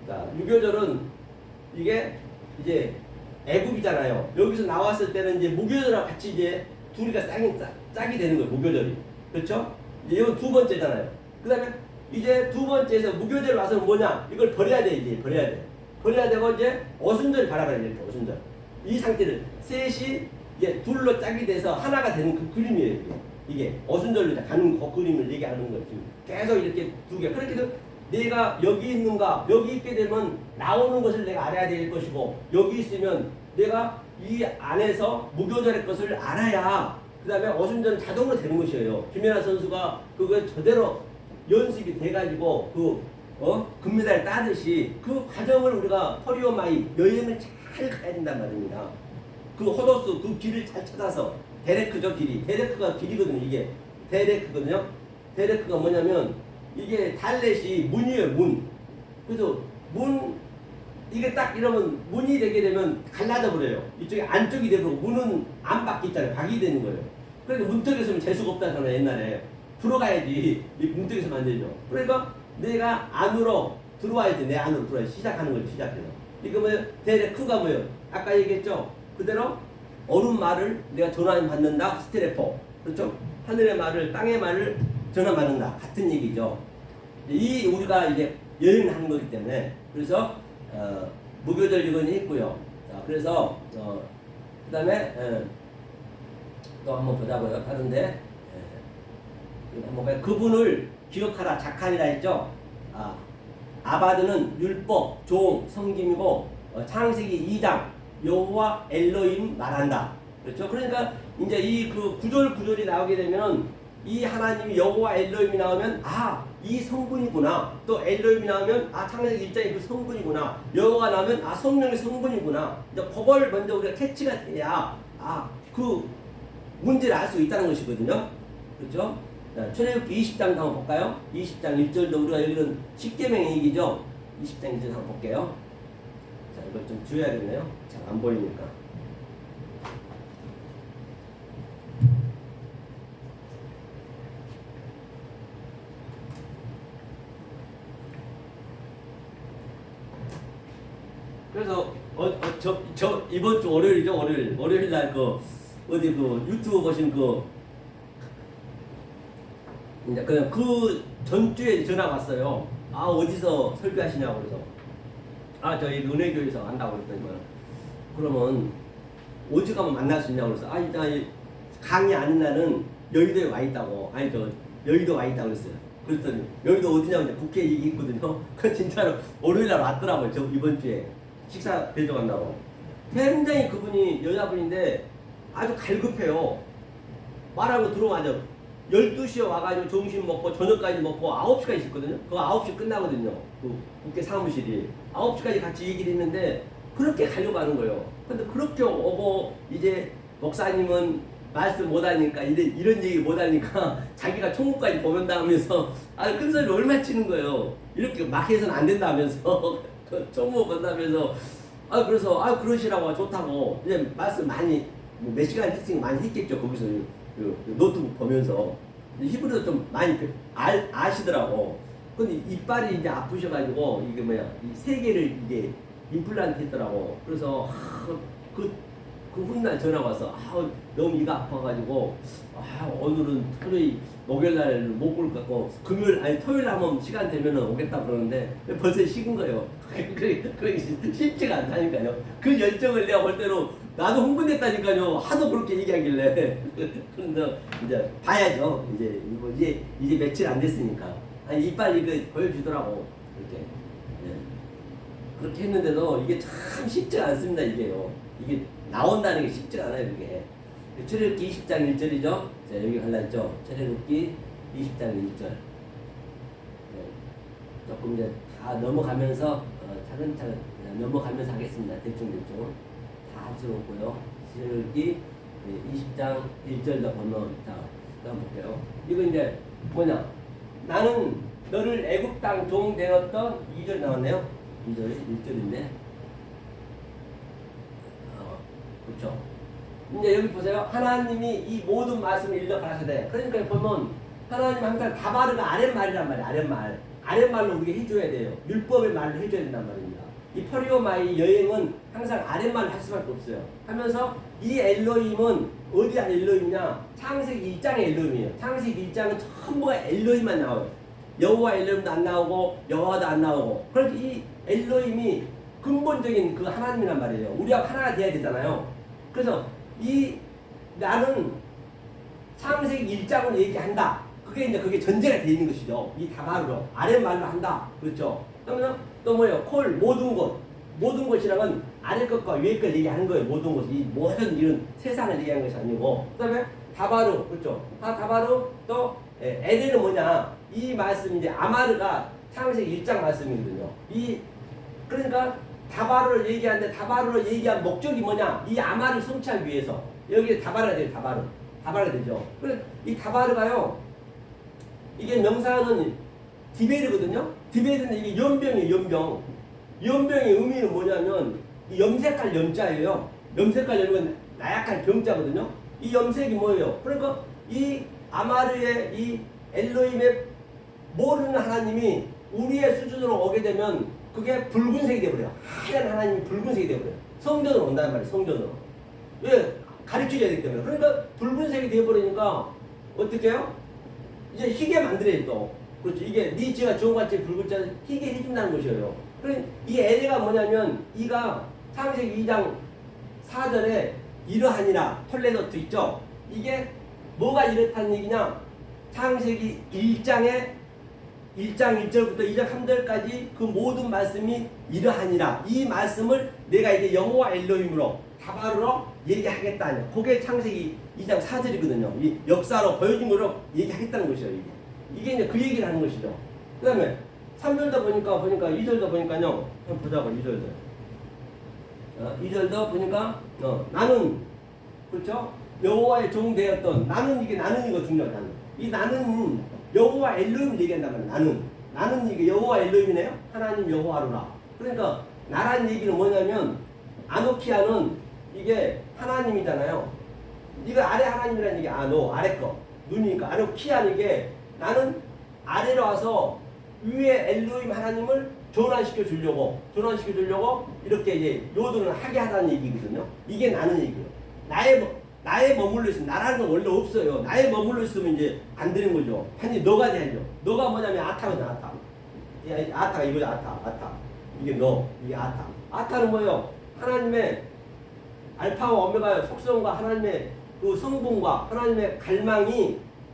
자, 유교절은 이게 이제 애굽이잖아요. 여기서 나왔을 때는 이제 무교절과 같이 이제 둘이가 짝이 되는 거예요. 무교절이. 그렇죠? 이건 두 번째잖아요. 그 다음에 이제 두 번째에서 무교절 와서는 뭐냐? 이걸 버려야 돼. 이제 버려야 돼. 버려야 되고 이제 어순절 바라봐야 돼. 어순절. 이 상태를 셋이 이제 둘로 짝이 돼서 하나가 되는 그 그림이에요. 이게 어순절로 가는 그 그림을 얘기하는 거예요. 지금 계속 이렇게 두 개. 그렇게 해서 내가 여기 있는가, 여기 있게 되면 나오는 것을 내가 알아야 될 것이고, 여기 있으면 내가 이 안에서 무교절의 것을 알아야 그 다음에 어순절은 자동으로 되는 것이에요. 김연아 선수가 그거 저대로 연습이 돼가지고 금메달 따듯이 그 과정을 우리가 퍼리오마이 여행을 잘 가야 된단 말입니다. 그 호도수 그 길을 잘 찾아서 데레크죠. 길이 데레크가 길이거든요. 이게 데레크거든요. 데레크가 뭐냐면 이게 달렛이 문이에요. 문. 그래서 문 이게 딱 이러면 문이 되게 되면 갈라져 버려요. 이쪽에 안쪽이 되고 문은 안 바뀌 있잖아요. 박이 되는 거예요. 그러니까 문턱에 서면 재수가 없다잖아요. 옛날에 들어가야지 이 문턱에서 안 되죠. 그러니까 내가 안으로 들어와야지. 내 안으로 들어와야지. 시작하는 거죠. 시작해서 이거 뭐예요? 데레크가 뭐예요? 아까 얘기했죠. 그대로 어른 말을 내가 전화 받는다. 스테레포. 그렇죠? 하늘의 말을 땅의 말을 전화 받는다. 같은 얘기죠. 이 우리가 이제 여행을 하는 거기 때문에 그래서 무교절 이건이 있고요. 자, 그래서 그 다음에 또 한번 보자고요. 다른데 한번 봐요. 그분을 기억하라. 자칼이라 했죠. 아바드는 율법, 종, 성김이고 창세기 2장 여호와 엘로힘 말한다. 그렇죠? 그러니까 이제 이 그 구절이 나오게 되면 이 하나님이 여호와 엘로힘이 나오면 이 성분이구나. 또 엘로힘이 나오면 창세기 1장의 그 성분이구나. 여호가 나오면 성령의 성분이구나. 이제 그걸 먼저 우리가 캐치가 돼야 그 문제를 알 수 있다는 것이거든요. 그렇죠? 출애굽기 20장 한번 볼까요? 20장 1절도 우리가 여기는 십계명의 얘기죠. 20장 1절 한번 볼게요. 자, 이걸 좀 줄여야겠네요. 잘 안 보이니까. 그래서 저 이번 주 월요일이죠. 월요일 날 그 어디 그 유튜브 보신 그 이제 그냥 그 전주에 전화 왔어요. 아 어디서 설교하시냐고 그래서 저희 은혜교회에서 한다고 그랬더니만 그러면 오직하면 만날 수 있냐고 그래서 일단 강의 아닌 날은 여의도에 와 있다고 여의도 와 있다고 그랬어요. 그랬더니 여의도 어디냐고 이제 국회 얘기 있거든요. 그 진짜로 월요일 날 왔더라고요. 저 이번 주에 식사 대접 한다고. 굉장히 그분이 여자분인데 아주 갈급해요. 말하는 거 들어가죠. 12시에 와가지고 점심 먹고 저녁까지 먹고 9시까지 있었거든요. 그거 9시 끝나거든요. 그 국회 사무실이. 9시까지 같이 얘기를 했는데 그렇게 가려고 하는 거예요. 근데 그렇게 오고 이제 목사님은 말씀 못하니까 이런 얘기 못하니까 자기가 총무까지 보낸다면서 큰 소리 얼마 치는 거예요. 이렇게 막 해서는 안 된다면서 총무 본다면서 그래서 그러시라고 좋다고 이제 말씀 많이 몇 시간 했으니까 많이 했겠죠. 거기서 노트북 보면서 히브리도 좀 많이 아시더라고. 근데 이빨이 이제 아프셔가지고 이게 이 세 개를 이게 임플란트 했더라고. 그래서 그 훗날 전화 와서 너무 이가 아파가지고 오늘은 토요일 목요일날 못 올 것 같고 토요일 한번 시간 되면 오겠다 그러는데 벌써 식은 거예요. 그게 쉽지가 않다니까요. 그 열정을 내가 볼 때로 나도 흥분했다니까요. 하도 그렇게 얘기하길래 그런데 이제 봐야죠. 이제 며칠 안 됐으니까 이빨 이거 보여주더라고. 그렇게 했는데도 이게 참 쉽지가 않습니다. 이게 나온다는 게 쉽지가 않아요. 이게 출애굽기 20장 1절이죠. 자, 여기 갈라졌죠. 출애굽기 20장 1절. 조금 이제 다 넘어가면서 차근차근 넘어가면서 하겠습니다. 대충 다 할 수는 없고요. 출애굽기 20장 1절도 보면 자, 한번 볼게요. 이거 이제 뭐냐? 나는 너를 애굽 땅 종 되었던 2절 나왔네요. 2절 1절인데. 그렇죠. 이제 여기 보세요. 하나님이 이 모든 말씀을 일러 가라사대. 그러니까 보면 하나님 항상 다바르가 아랫말이란 말이에요. 아랫말로 우리가 해줘야 돼요. 율법의 말을 해줘야 된단 말입니다. 이 퍼리오마의 여행은 항상 아랫말을 할 수밖에 없어요. 하면서 이 엘로힘은 어디 엘로힘이냐? 창세기 1장의 엘로힘이에요. 창세기 1장은 전부가 엘로힘만 나와요. 여호와 엘로힘도 안 나오고 여호와도 안 나오고. 그러니까 이 엘로힘이 근본적인 그 하나님이란 말이에요. 우리가 하나가 돼야 되잖아요. 그래서 나는 창세기 1장을 얘기한다. 그게 전제가 되어 있는 것이죠. 이 다바르로 아랫말로 한다. 그렇죠. 그러면 또 뭐예요? 모든 것이랑은 아래 것과 위에 것 얘기하는 거예요. 모든 것. 이 모든 이런 세상을 얘기하는 것이 아니고. 그다음에 다바르. 그렇죠. 다바르 또 에덴은 뭐냐? 이 말씀 이제 아마르가 창세기 1장 말씀이거든요. 그러니까 다바르를 얘기하는데 다바르를 얘기한 목적이 뭐냐? 이 아마를 성취하기 위해서 여기에 다바르가 돼요. 다바르가 되죠. 그래서 이 다바르가요. 이게 명사는 디베르거든요. 디베르는 이게 연병이에요. 연병의 의미는 뭐냐면 이 염색할 염자예요. 염색할 염은 나약할 병자거든요. 이 염색이 뭐예요? 그러니까 이 아마르의 이 엘로힘의 모르는 하나님이 우리의 수준으로 오게 되면 그게 붉은색이 되어버려요. 하얀 하나님이 붉은색이 되어버려요. 성전으로 온다는 말이에요. 성전으로. 왜? 가르쳐줘야 되기 때문에. 그러니까 붉은색이 되어버리니까 어떻게 해요? 이제 희게 만들어야 또. 그렇죠. 이게 네 죄가 주홍같이 붉은 자를 희게 해준다는 것이에요. 그러니까 이 에레가 뭐냐면 이가 창세기 2장 4절에 이러하니라 톨레도트 있죠. 이게 뭐가 이렇다는 얘기냐? 창세기 1장 1절부터 2장 3절까지 그 모든 말씀이 이러하니라. 이 말씀을 내가 이제 여호와 엘로힘으로 다바르로 얘기하겠다. 그게 창세기 2장 4절이거든요. 이 역사로 보여준 거로 얘기하겠다는 것이에요. 이게 이제 그 얘기를 하는 것이죠. 그 다음에 3절도 보니까 2절도 보니까요. 한번 보자고 2절도. 2절도 보니까 나는 그렇죠? 여호와의 종 되었던 나는 이거 중요하다. 이 나는 여호와 엘로힘을 얘기한단 말이에요. 나는 이게 여호와 엘로힘이네요. 하나님 여호와로라. 그러니까 나라는 얘기는 뭐냐면 아노키아는 이게 하나님이잖아요. 이거 아래 하나님이라는 얘기 아래 거 눈이니까 아노키아는 이게 나는 아래로 와서 위에 엘로힘 하나님을 전환시켜 주려고 이렇게 이제 요들은 하게 하다는 얘기거든요. 이게 나는 얘기예요. 나에 머물러 있으면 나라는 건 원래 없어요. 나에 머물러 있으면 이제 안 되는 거죠. 반드시 너가 돼야죠. 너가 뭐냐면 아타거든, 아타. 아타가 이거죠, 아타. 이게 너, 이게 아타. 아타는 뭐예요? 하나님의 알파와 오메가의 속성과 하나님의 그 성분과 하나님의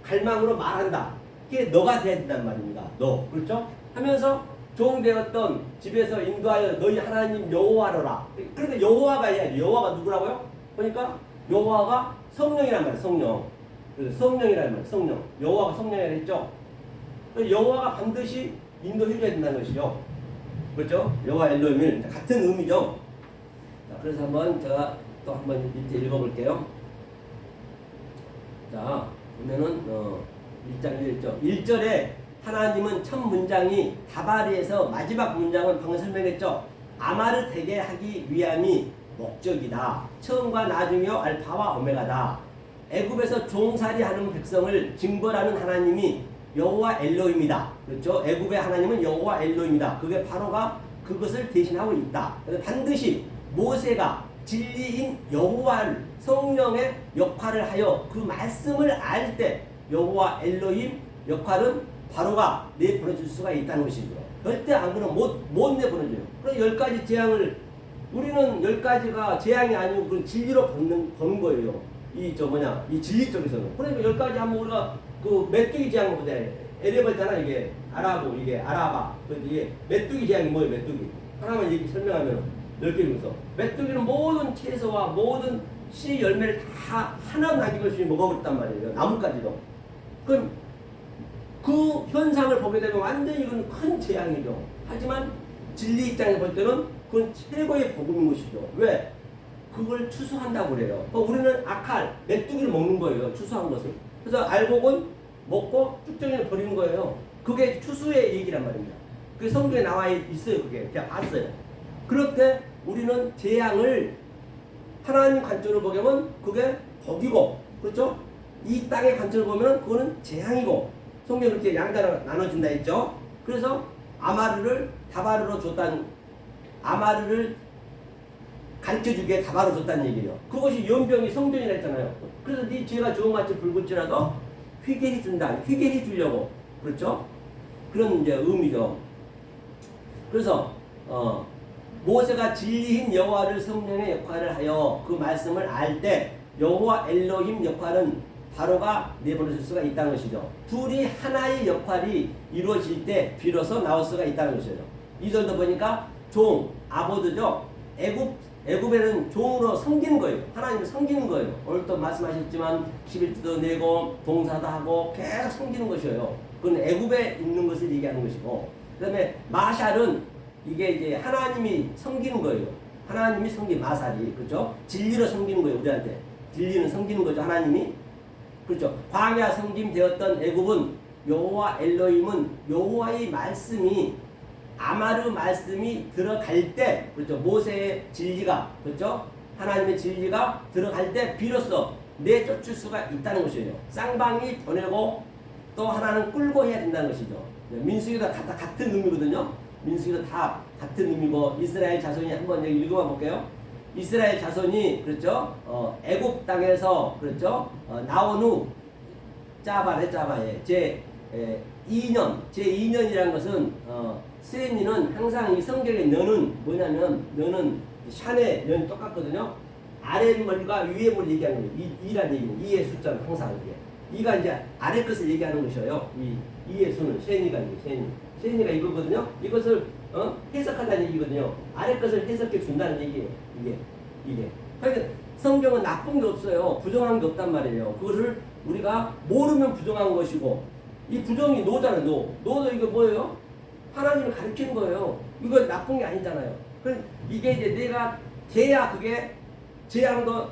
갈망으로 말한다. 그게 너가 돼야 된단 말입니다. 너. 그렇죠? 하면서 종되었던 집에서 인도하여 너희 하나님 여호와로라. 그런데 여호와가 해야지. 여호와가 누구라고요? 그러니까 여호와가 성령이란 말이에요. 성령. 그래서 성령이란 말이에요. 성령. 여호와가 성령이라 했죠. 여호와가 반드시 인도해줘야 된다는 것이죠. 그렇죠? 여호와 엘로힘을 같은 의미죠. 자, 그래서 제가 또 한번 밑에 읽어볼게요. 자, 보면은 1장 1절. 1절에 하나님은 첫 문장이 다발이에서 마지막 문장은 방금 설명했죠. 아마를 되게 하기 위함이 목적이다. 처음과 나중이요 알파와 오메가다. 애굽에서 종살이하는 백성을 징벌하는 하나님이 여호와 엘로힘이다. 그렇죠? 애굽의 하나님은 여호와 엘로힘이다. 그게 바로가 그것을 대신하고 있다. 그래서 반드시 모세가 진리인 여호와 성령의 역할을 하여 그 말씀을 알 때 여호와 엘로힘 역할은 바로가 내보내줄 수가 있다는 것이죠. 절대 안 그러면 못 내보내줘요. 그럼 10가지 재앙을 우리는 10가지가 재앙이 아니고 그건 진리로 버는 거예요. 이 진리 쪽에서는. 그러니까 10가지 하면 우리가 그 메뚜기 재앙 보자. 에레벌잖아 이게 아라고 이게 아라바. 이게 메뚜기 재앙이 뭐예요? 메뚜기. 하나만 얘기 설명하면 10개 중에서 메뚜기는 모든 채소와 모든 씨 열매를 다 하나 남김없이 먹어버렸단 말이에요. 나무까지도. 그럼 그 현상을 보게 되면 완전히 이건 큰 재앙이죠. 하지만 진리 입장에서 볼 때는 그건 최고의 복음인 것이죠. 왜? 그걸 추수한다고 그래요. 우리는 악할, 메뚜기를 먹는 거예요. 추수한 것을. 그래서 알곡은 먹고 쭉정이를 버리는 거예요. 그게 추수의 얘기란 말입니다. 그게 성경에 나와 있어요. 그게. 제가 봤어요. 그럴 때 우리는 재앙을 하나님 관점으로 보면 그게 복이고, 그렇죠? 이 땅의 관점으로 보면 그거는 재앙이고, 성경이 그렇게 양단으로 나눠진다 했죠? 그래서 아마르를 다바르로 줬다는, 아마르를 가르쳐주기에 다바르로 줬다는 얘기예요. 그것이 연병이 성전이라 했잖아요. 그래서 네 죄가 주홍같이 붉을지라도 회개해 준다. 회개해 주려고. 그렇죠? 그런 이제 의미죠. 그래서, 모세가 진리인 여호와를 성령의 역할을 하여 그 말씀을 알 때 여호와 엘로힘 역할은 바로가 내보내줄 수가 있다는 것이죠. 둘이 하나의 역할이 이루어질 때 비로소 나올 수가 있다는 것이죠. 이절도 보니까 종, 아보드죠. 애굽에는 종으로 섬기는 거예요. 하나님을 섬기는 거예요. 오늘 또 말씀하셨지만 11조도 내고 봉사도 하고 계속 섬기는 것이에요. 그건 애굽에 있는 것을 얘기하는 것이고, 그 다음에 마샬은 이게 이제 하나님이 섬기는 거예요. 하나님이 섬긴 마살이, 그렇죠? 진리로 섬기는 거예요, 우리한테. 진리는 섬기는 거죠, 하나님이. 그렇죠? 광야 섬김되었던 애굽은 여호와 엘로힘은 여호와의 말씀이 아마르 말씀이 들어갈 때, 그렇죠? 모세의 진리가, 그렇죠? 하나님의 진리가 들어갈 때 비로소 내쫓을 수가 있다는 것이에요. 쌍방이 보내고 또 하나는 끌고 해야 된다는 것이죠. 민수기도 같은 의미거든요. 민수기도 다 같은 의미고, 이스라엘 자손이 한번 여기 읽어봐 볼게요. 이스라엘 자손이, 그렇죠? 애굽 땅에서, 그렇죠? 나온 후 짜바에 제2년이라는 것은 스레니는 항상 이 성경에 너는 뭐냐면 너는 샨의 는 똑같거든요. 아래 물과 위에 물 얘기하는 거예요. 이란 얘기는 이의 숫자는 항상 이게 이가 이제 아래 것을 얘기하는 것이에요. 이의 수는 쉐니가 이게 쉐니가 이거거든요. 이것을 해석한다는 얘기거든요. 아래 것을 해석해 준다는 얘기예요. 이게. 그러니까 성경은 나쁜 게 없어요. 부정한 게 없단 말이에요. 그것을 우리가 모르면 부정한 것이고, 이 부정이 노잖아요. 노도 이거 뭐예요? 하나님을 가르치는 거예요. 이거 나쁜 게 아니잖아요. 이게 이제 내가 돼야 그게 재앙도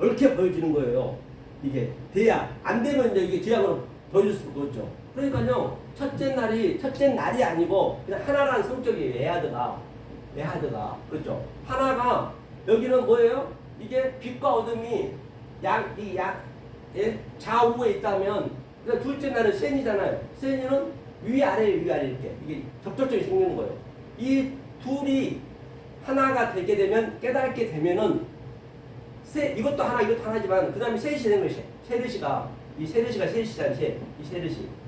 옳게 보여지는 거예요. 이게 돼야. 안 되면 이제 이게 재앙으로 보여줄 수가 없죠. 그러니까요, 첫째 날이 아니고 그냥 하나라는 성격이에요. 에하드가. 그렇죠? 하나가, 여기는 뭐예요? 이게 빛과 어둠이 좌우에 있다면, 그러니까 둘째 날은 센이잖아요. 센이는 위아래 이렇게 이게 적절적이 생기는 거예요. 이 둘이 하나가 되게 되면 깨닫게 되면은 이것도 하나지만 그 다음에 셋이 되는 거예요. 세르시가 이 셋이잖아요. 이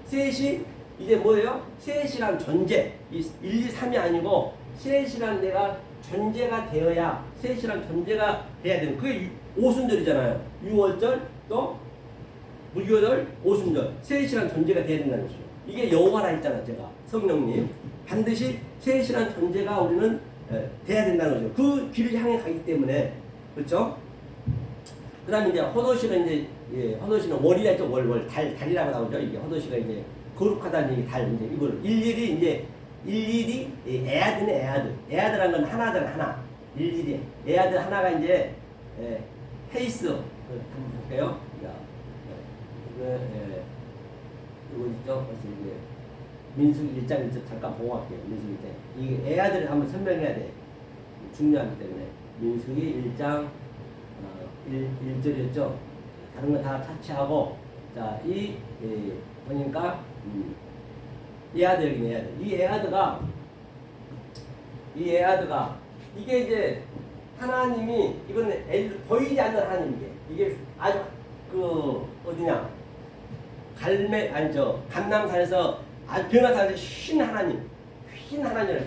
셋이 이제 뭐예요? 셋이란 존재. 이 1, 2, 3이 아니고 셋이란 데가 존재가 되어야 셋이란 존재가 돼야 되는 그게 오순절이잖아요. 유월절 또 무교절 오순절 셋이란 존재가 돼야 된다는 것이죠. 이게 여호와라 했잖아 제가 성령님 반드시 셋이란 존재가 우리는 돼야 된다는 거죠. 그 길을 향해 가기 때문에 그렇죠? 그 다음에 이제 허도시는 이제 허도시는 월이라죠. 달이라고 나오죠. 이게 허도시가 이제 거룩하다는 얘기 달 이제 이걸 일일이 에아드란 건 하나잖아 하나 일일이 에아드 하나가 이제 헤이스 한번 볼게요. 이거 있죠. 그래서 이제 민수기 1장 잠깐 보고 갈게요. 민수기 때 이게 에아드를 한번 설명해야 돼. 중요하기 때문에 민수기 1장 1절이었죠. 다른 거 다 차치하고 자 보니까 에아드 여기는 에아드. 이 에아드가 이게 이제 하나님이 이거는 보이지 않는 하나님이게 이게 아주 그 어디냐 감남산에서 아주 변화산에서 흰 하나님이에요. 흰 하나님이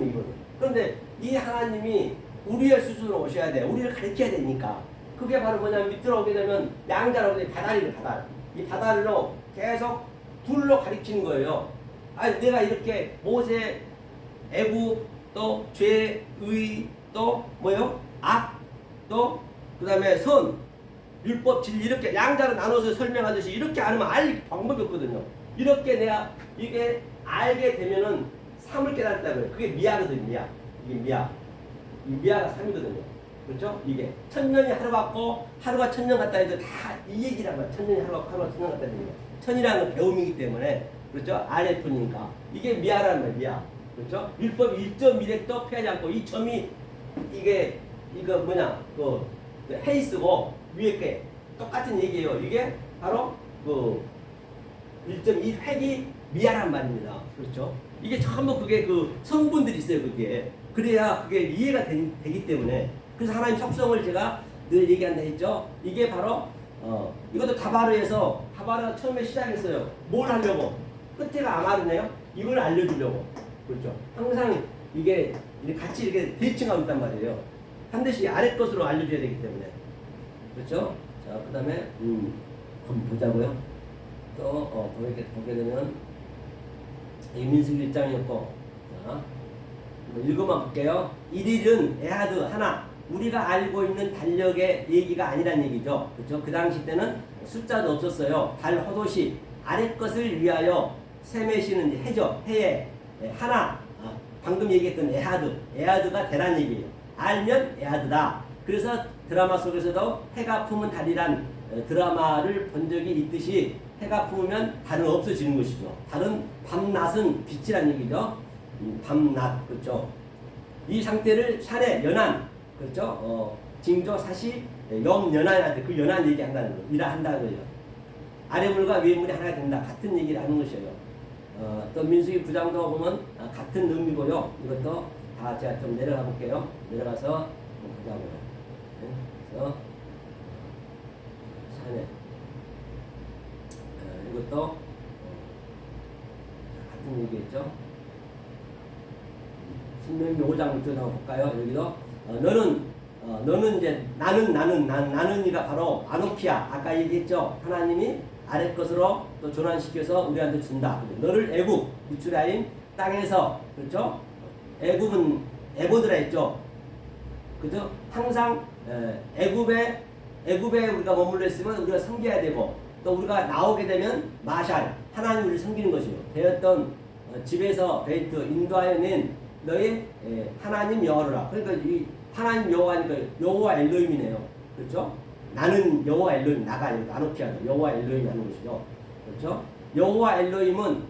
이거는. 그런데 이 하나님이 우리의 수준으로 오셔야 돼. 우리를 가르쳐야 되니까. 그게 바로 뭐냐면 밑으로 오게 되면 양자로 오게 바다리를 이 바다리로 계속 둘로 가르치는 거예요. 아니 내가 이렇게 모세, 애국, 또 죄, 의, 또 뭐요? 악, 또 그다음에 선, 율법, 진리 이렇게 양자로 나눠서 설명하듯이 이렇게 알면 알 방법이 없거든요. 이렇게 내가 이게 알게 되면은 삼을 깨닫다고요. 그게 미야거든요. 이게 미야. 이 미야가 3이거든요. 그렇죠? 이게 천년이 하루 같고 하루가 천년 같다 해도 다 이 얘기란 말이야. 천년이 하루가 천년 같다 해도 천이라는 건 배움이기 때문에 그렇죠? RF니까 이게 미야라는 말이야. 미야. 그렇죠? 율법이 1.1획도 피하지 않고 이 점이 이거 뭐냐 그 헤이스고 위에 게 똑같은 얘기예요. 이게 바로 그 1.1획이 미야란 말입니다. 그렇죠? 이게 전부 그게 그 성분들이 있어요. 그게 그래야 그게 이해가 되기 때문에 그래서 하나님 속성을 제가 늘 얘기한다 했죠. 이게 바로 이것도 다바르가 처음에 시작했어요. 뭘 하려고? 끝에가 아마르네요. 이걸 알려주려고. 그렇죠. 항상 이게 같이 이렇게 대칭하고 있단 말이에요. 반드시 아래 것으로 알려줘야 되기 때문에. 그렇죠? 자, 그 다음에 한번 보자고요. 또 보게 되면 이 민수기 1장이었고 자, 읽어만 볼게요. 1일은 에하드 하나 우리가 알고 있는 달력의 얘기가 아니란 얘기죠. 그렇죠? 그 당시 때는 숫자도 없었어요. 달 허도시 아래 것을 위하여 세메시는 이제 해죠. 해에 하나 방금 얘기했던 에하드가 되란 얘기예요. 알면 에하드다. 그래서 드라마 속에서도 해가 품은 달이란 드라마를 본 적이 있듯이 해가 품으면 달은 없어지는 것이죠. 달은 밤낮은 빛이란 얘기죠. 밤낮 그렇죠. 이 상태를 샤네 연한 그렇죠. 징조 사시 영연한한테 그 연한 얘기한다는 거예요. 일한다는 거예요. 아래물과 위에물이 하나 된다. 같은 얘기를 하는 것이에요. 또 민수기 9장도 보면 같은 의미고요. 이것도 다 제가 좀 내려가 볼게요. 내려가서 보자고요. 그래서 샤네 이것도 같은 얘기겠죠. 신명기 5장부터 나와 볼까요? 여기도 너는 이제 나는이가 바로 아노키야. 아까 얘기했죠. 하나님이 아래 것으로 또 전환시켜서 우리한테 준다. 너를 애굽 미추라임 땅에서 그렇죠? 애굽은 에보드라 했죠. 그죠? 항상 애굽에 우리가 머물러 있으면 우리가 섬겨야 되고 또 우리가 나오게 되면 마샬 하나님 우리를 섬기는 것이요. 배웠던 집에서 베이트 인도하여 낸 너의 하나님 여호와라. 그러니까 이 하나님 여호와니까 여호와 엘로힘이네요. 그렇죠? 나는 여호와 엘로힘 아노키아도 여호와 엘로힘이 하는 것이죠. 그렇죠? 여호와 엘로힘은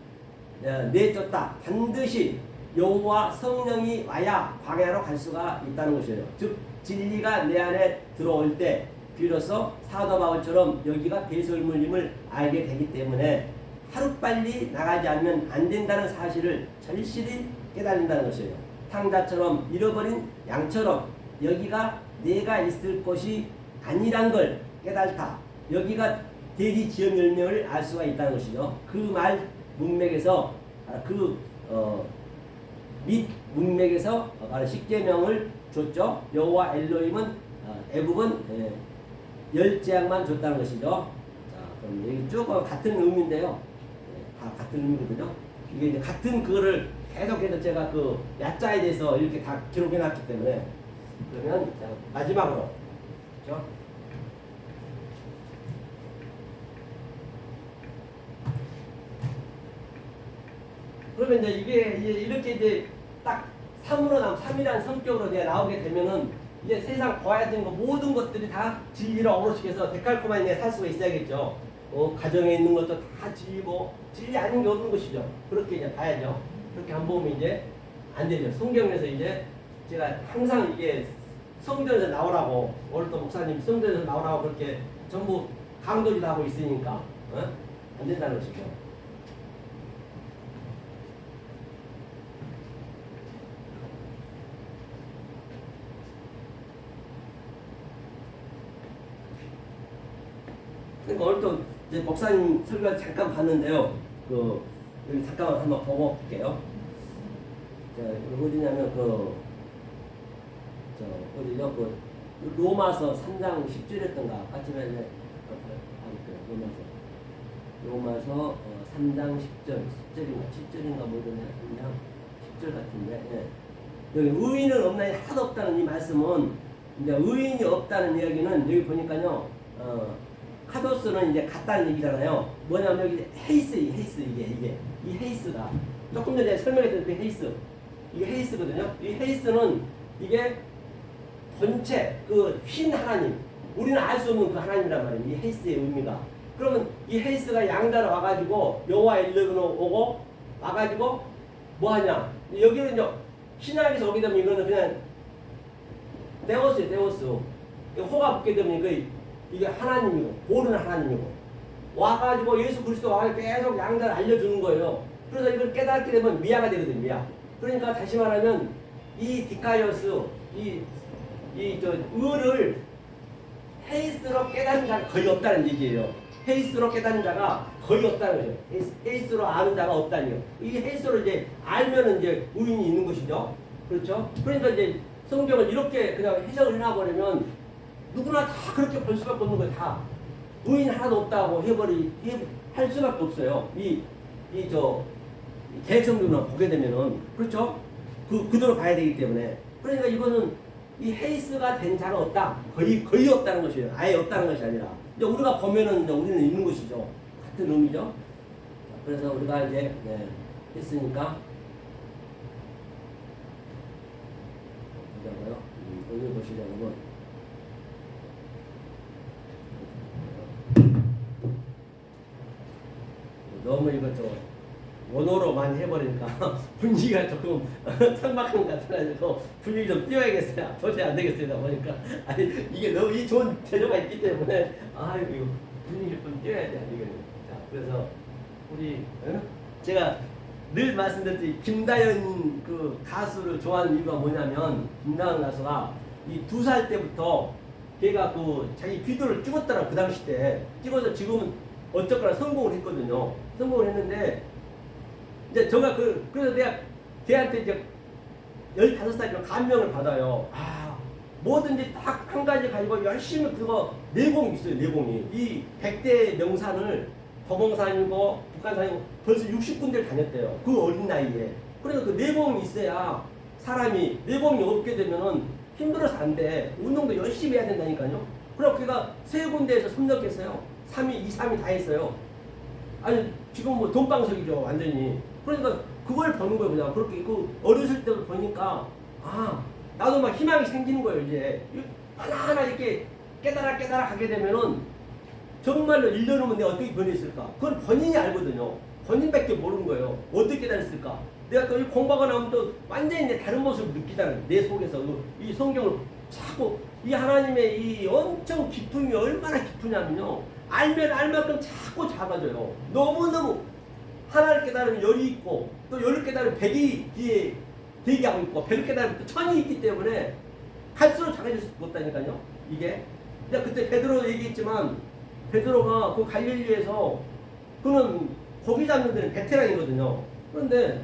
내쫓다. 반드시 여호와 성령이 와야 광야로 갈 수가 있다는 것이에요. 즉 진리가 내 안에 들어올 때 비로소 사도 바울처럼 여기가 배설물임을 알게 되기 때문에 하루빨리 나가지 않으면 안 된다는 사실을 절실히 깨달는다는 것이에요. 탕자처럼 잃어버린 양처럼 여기가 내가 있을 곳이 아니란 걸 깨달다. 여기가 대지 지연 열명을 알 수가 있다는 것이죠. 그 말 문맥에서 밑 문맥에서 바로 십계명을 줬죠. 여호와 엘로힘은 대부분 10재앙만 줬다는 것이죠. 자, 그럼 여기 쭉 같은 의미인데요. 다 같은 의미거든요. 이게 이제 같은 그거를 계속해서 제가 그 야자에 대해서 이렇게 다 기록해 놨기 때문에 그러면 자, 마지막으로 그렇죠? 그러면 이제 이게 이렇게 이제 딱 3이라는 성격으로 내가 나오게 되면은 이제 세상 봐야 되는 거 모든 것들이 다 진리를 어우러지게서 데칼코마니 내가 살 수가 있어야겠죠. 가정에 있는 것도 다 진리고 진리 아닌 게 없는 것이죠. 그렇게 이제 봐야죠. 그렇게 안 보면 이제 안 되죠. 성경에서 이제 제가 항상 이게 성전에서 나오라고 오늘 또 목사님 성전에서 나오라고 그렇게 전부 강도질 하고 있으니까 안 된다는 것이죠. 그러니까 오늘 또 이제 목사님 설교를 잠깐 봤는데요. 여기 잠깐 한번 보고 볼게요. 자, 어디냐면 어디죠? 로마서 3장 10절이었던가 같이면 로마서 3장 10절, 10절인가 7절인가 모르네. 3장 10절 같은데. 예. 여기 의인은 없나니 하나도 없다는 이 말씀은 이제 의인이 없다는 이야기는 여기 보니까요. 카도스는 이제 같다는 얘기잖아요. 뭐냐면 여기 헤이스 이게 이 헤이스가 조금 전에 설명했던 그 헤이스 이게 헤이스거든요. 이 헤이스는 이게 본체 그 흰 하나님 우리는 알 수 없는 그 하나님이란 말이에요. 이 헤이스의 의미가. 그러면 이 헤이스가 양자로 와가지고 여호와 엘로힘으로 오고 와가지고 뭐하냐 여기는 이제 신학에서 오게 되면 이거는 그냥 데오스예요. 데오스 호가 붙게 되면 이게 하나님이고 보는 하나님이고 와가지고 예수 그리스도 와가지고 계속 양자를 알려주는 거예요. 그래서 이걸 깨닫게 되면 미아가 되거든요. 미아. 그러니까 다시 말하면 이 디카이오스 의를 헤이스로 깨닫는 자가 거의 없다는 얘기예요. 헤이스로 깨닫는 자가 거의 없다는 거죠. 헤이스로 아는 자가 없다는 거예요. 이 헤이스로 이제 알면은 이제 의인이 있는 것이죠. 그렇죠? 그러니까 이제 성경을 이렇게 그냥 해석을 해놔버리면 누구나 다 그렇게 볼 수밖에 없는 거예요. 다 의인 하나도 없다고 할 수밖에 없어요. 개성경을 보게 되면은 그렇죠? 그대로 봐야 되기 때문에 그러니까 이거는 이 헤이스가 된 자가 없다. 거의 없다는 것이에요. 아예 없다는 것이 아니라 이제 우리가 보면은 이제 우리는 있는 것이죠. 같은 의미죠. 그래서 우리가 이제 했으니까 보자고요. 여기 보시자면 너무 이것저것 원어로 많이 해버리니까 분위기가 조금 상막한 것 같아가지고 분위기 좀 띄워야겠어요. 도저히 안 되겠어요. 보니까 아니 이게 너무 이 좋은 재료가 있기 때문에 이거 분위기 좀 띄워야 돼. 자, 그래서 우리 제가 늘 말씀드렸듯이 김다연 그 가수를 좋아하는 이유가 뭐냐면 김다연 가수가 이 2살 때부터 걔가 자기 비디오를 찍었더라. 그 당시 때 찍어서 지금은 어쨌거나 성공을 했거든요. 성공을 했는데 이제 제가 그래서 내가 걔한테 이제 15살이면 감명을 받아요. 뭐든지 딱 한 가지 가지고 열심히 그거 내공이 있어요. 내공이 이 100대 명산을 도봉산이고 북한산이고 벌써 60군데를 다녔대요. 그 어린 나이에. 그러니까 그 내공이 있어야 사람이 내공이 없게 되면은 힘들어서 안 돼. 운동도 열심히 해야 된다니까요. 그래서 걔가 3군데에서 섭렵했어요. 2, 3위 다 했어요. 아니 지금 뭐 돈방석이죠 완전히. 그러니까 그걸 보는 거예요. 그냥 그렇게 어렸을 때부터 보니까 나도 막 희망이 생기는 거예요. 이제 하나하나 이렇게 깨달아 가게 되면은 정말로 1년 후면 내가 어떻게 변했을까? 그걸 본인이 알거든요. 본인밖에 모르는 거예요. 어떻게 깨달았을까? 내가 또 이 공부가 나오면 또 완전히 내 다른 모습을 느끼잖아요. 내 속에서 이 성경을 자꾸 이 하나님의 이 엄청 깊음이 얼마나 깊으냐면요. 알면 알 만큼 자꾸 작아져요. 너무너무 하나를 깨달으면 열이 있고 또 열을 깨달으면 백이 뒤에 대기하고 있고 백을 깨달으면 또 천이 있기 때문에 갈수록 작아질 수 없다니까요. 이게 근데 그때 베드로 얘기했지만 베드로가 그 갈릴리에서 그는 고기 잡는 데는 베테랑이거든요. 그런데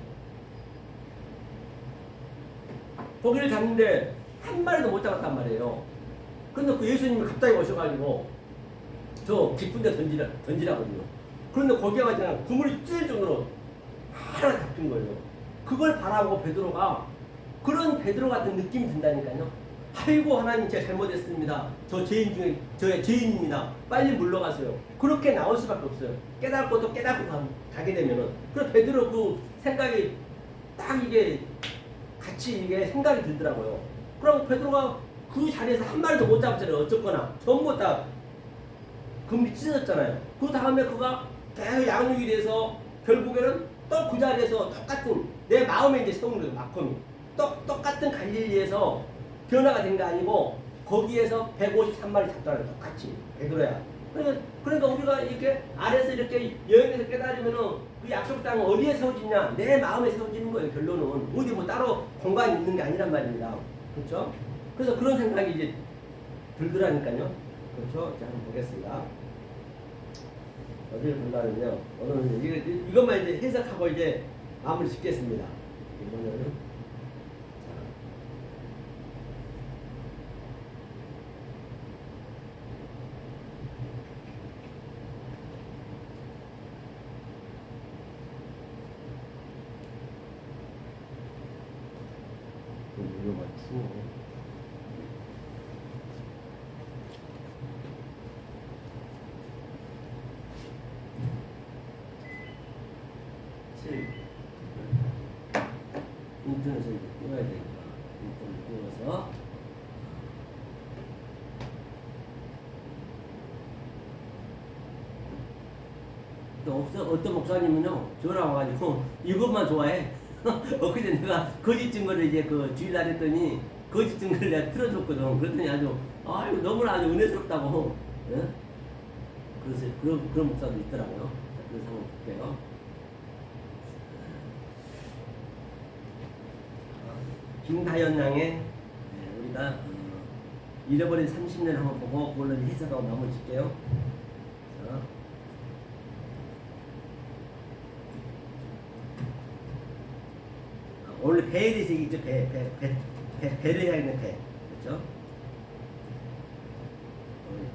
고기를 잡는데 한 마리도 못 잡았단 말이에요. 그런데 그 예수님이 갑자기 오셔가지고 저 깊은 데 던지라거든요. 그런데 거기가 그냥 그물이 찢을 정도로 하나 잡힌 거예요. 그걸 바라고 베드로가 그런 베드로 같은 느낌이 든다니까요. 아이고 하나님 제가 잘못했습니다. 저 죄인 중에 저의 죄인입니다. 빨리 물러가세요. 그렇게 나올 수밖에 없어요. 깨닫고 또 깨닫고 가게 되면은 그래서 베드로 그 생각이 딱 이게 같이 이게 생각이 들더라고요. 그럼 베드로가 그 자리에서 한 마리도 못 잡았잖아요. 어쨌거나 전부 다 금이 찢어졌잖아요. 그 다음에 그가 계속 양육이 돼서 결국에는 또 그 자리에서 똑같은 내 마음에 이제 세우는 거예요. 마음이 똑같은 갈릴리에서 변화가 된 게 아니고 거기에서 153마리 잡잖아요. 똑같이 베드로야. 그러니까 우리가 이렇게 아래서 이렇게 여행에서 깨달으면은 그 약속 땅은 어디에 세워지냐? 내 마음에 세워지는 거예요. 결론은 어디 뭐 따로 공간이 있는 게 아니란 말입니다. 그렇죠? 그래서 그런 생각이 이제 들더라니까요. 그렇죠? 자, 한번 보겠습니다. 어디를 본다면요. 오늘은 이것만 이제 해석하고 이제 마무리 짓겠습니다. 이거는 이거 맞추고. 인터넷을 띄워야 되니까 인터넷 띄워서 또 어떤 목사님은요 저랑 와가지고 이것만 좋아해. 엊그제 내가 거짓 증거를 이제 그 주일날 했더니 거짓 증거를 내가 틀어줬거든. 그랬더니 아주 아유 너무나 아주 은혜스럽다고. 예? 그래서 그런 목사도 있더라고요. 자, 그래서 한번 볼게요. 김다연 양의 우리가 잃어버린 30년 한번 보고 그걸로 해석하고 마무리 짓게요. 자. 원래 배에 대해서 얘기죠. 배를 해야겠네. 배. 그렇죠?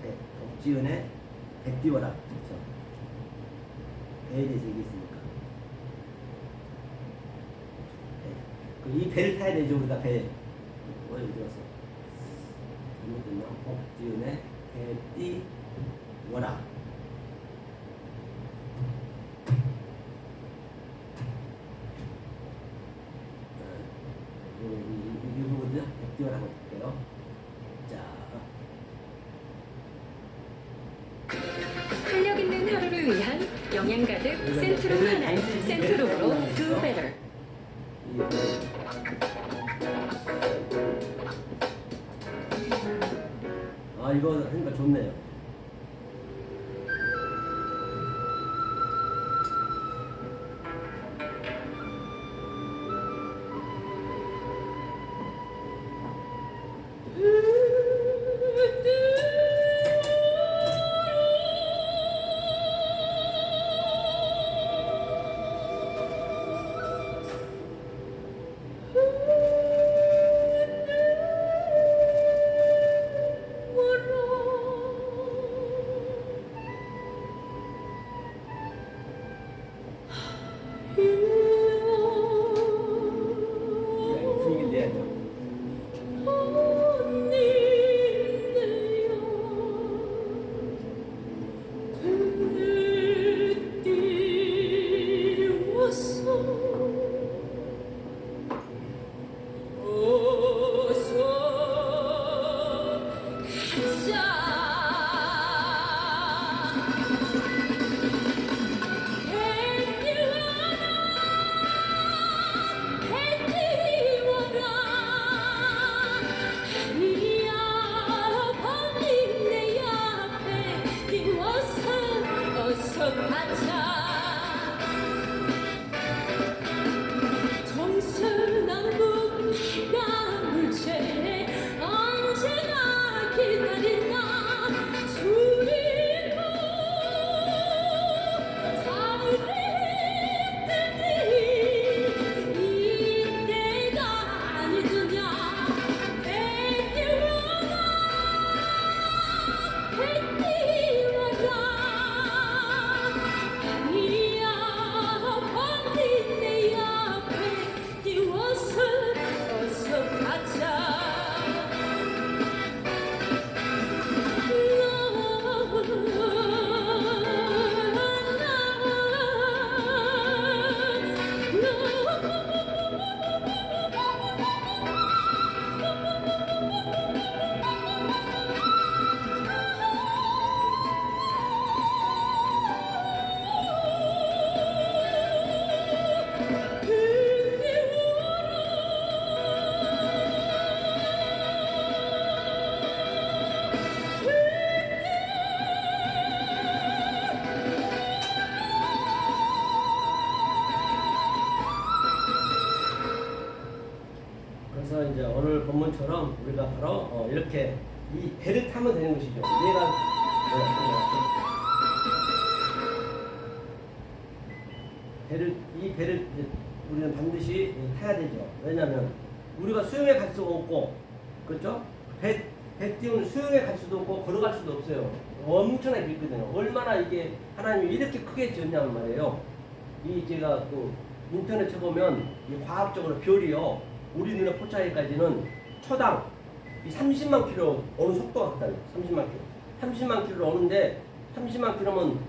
배. 덕지은의 배 띄워라. 그렇죠? 배에 대해서 얘기했으니까. 이 배를 타야 되죠. 우리가 배. 어디 들었어? 잘못됐나? 덕지은의 배 띄워라. 이 부분은요, 백띄워라고 볼게요. 자. 활력 있는 하루를 위한 영양 가득 센트룸 하나, 센트룸으로 Do Better. 아, 이거 하니까 좋네요. 나무처럼 우리가 바로 이렇게 이 배를 타면 되는 것이죠. 얘가 이 배를 이제 우리는 반드시 타야 되죠. 왜냐하면 우리가 수영에 갈 수가 없고, 그렇죠? 배 띄우는 수영에 갈 수도 없고 걸어갈 수도 없어요. 엄청나게 길거든요. 얼마나 이게 하나님이 이렇게 크게 지었냐는 말이에요. 이 제가 또 인터넷 쳐보면 이 과학적으로 별이요, 우리 눈에 포착하기까지는 초당 이 30만 킬로 오는 속도가 같다요. 30만 킬로. 30만 킬로 오는데 30만 킬로면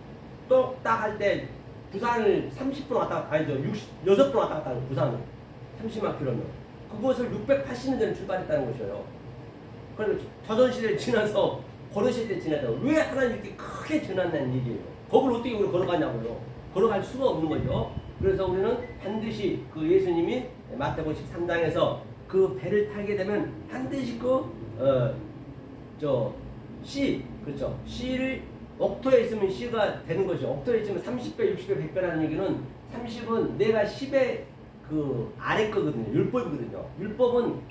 똑딱 할 때 부산을 30분 왔다 갔다, 아니죠, 6분 왔다 갔다 하는 부산을 30만 킬로면 그것을 680년대에 출발했다는 것이에요. 그리고 조선시대를 지나서 걸으실 때 지나서 왜 하나님 이렇게 크게 지났냐는 얘기예요. 거기를 어떻게 우리가 걸어가냐고요. 걸어갈 수가 없는 거죠. 그래서 우리는 반드시 그 예수님이 마태복음 13장에서 그 배를 타게 되면 반드시 그렇죠, 씨를 옥토에 있으면 씨가 되는 것이죠. 옥토에 있으면 30배, 60배, 100배라는 얘기는 30은 내가 10의 그 아래 거거든요. 율법이거든요. 율법은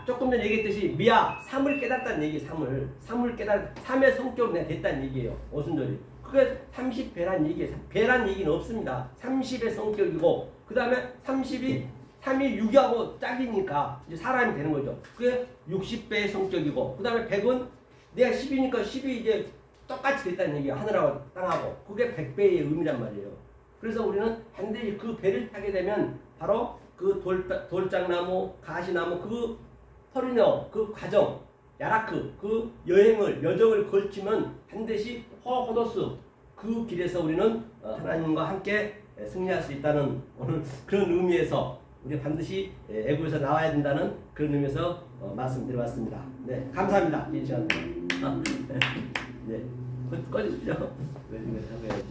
조금 전에 얘기했듯이 미야 3을 깨닫다는 얘기. 3을 깨닫, 3의 성격으로 내가 됐다는 얘기예요. 오순절이. 그게 30배란 얘기예요. 배란 얘기는 없습니다. 30의 성격이고, 그 다음에 3이 6하고 짝이니까 이제 사람이 되는 거죠. 그게 60배의 성격이고, 그 다음에 100은 내가 10이니까 10이 이제 똑같이 됐다는 얘기예요. 하늘하고 땅하고. 그게 100배의 의미란 말이에요. 그래서 우리는 반드시 그 배를 타게 되면 바로 그 돌짝나무, 가시나무, 그 터리너, 그 과정, 야라크, 그 여정을 걸치면 반드시 호도스, 그 길에서 우리는 하나님과 함께 승리할 수 있다는 오늘 그런 의미에서 우리 반드시 애굽에서 나와야 된다는 그런 의미에서 말씀드려봤습니다. 네, 감사합니다. 이 시간. 네, 꺼주십시오. 왜 하고 해야지.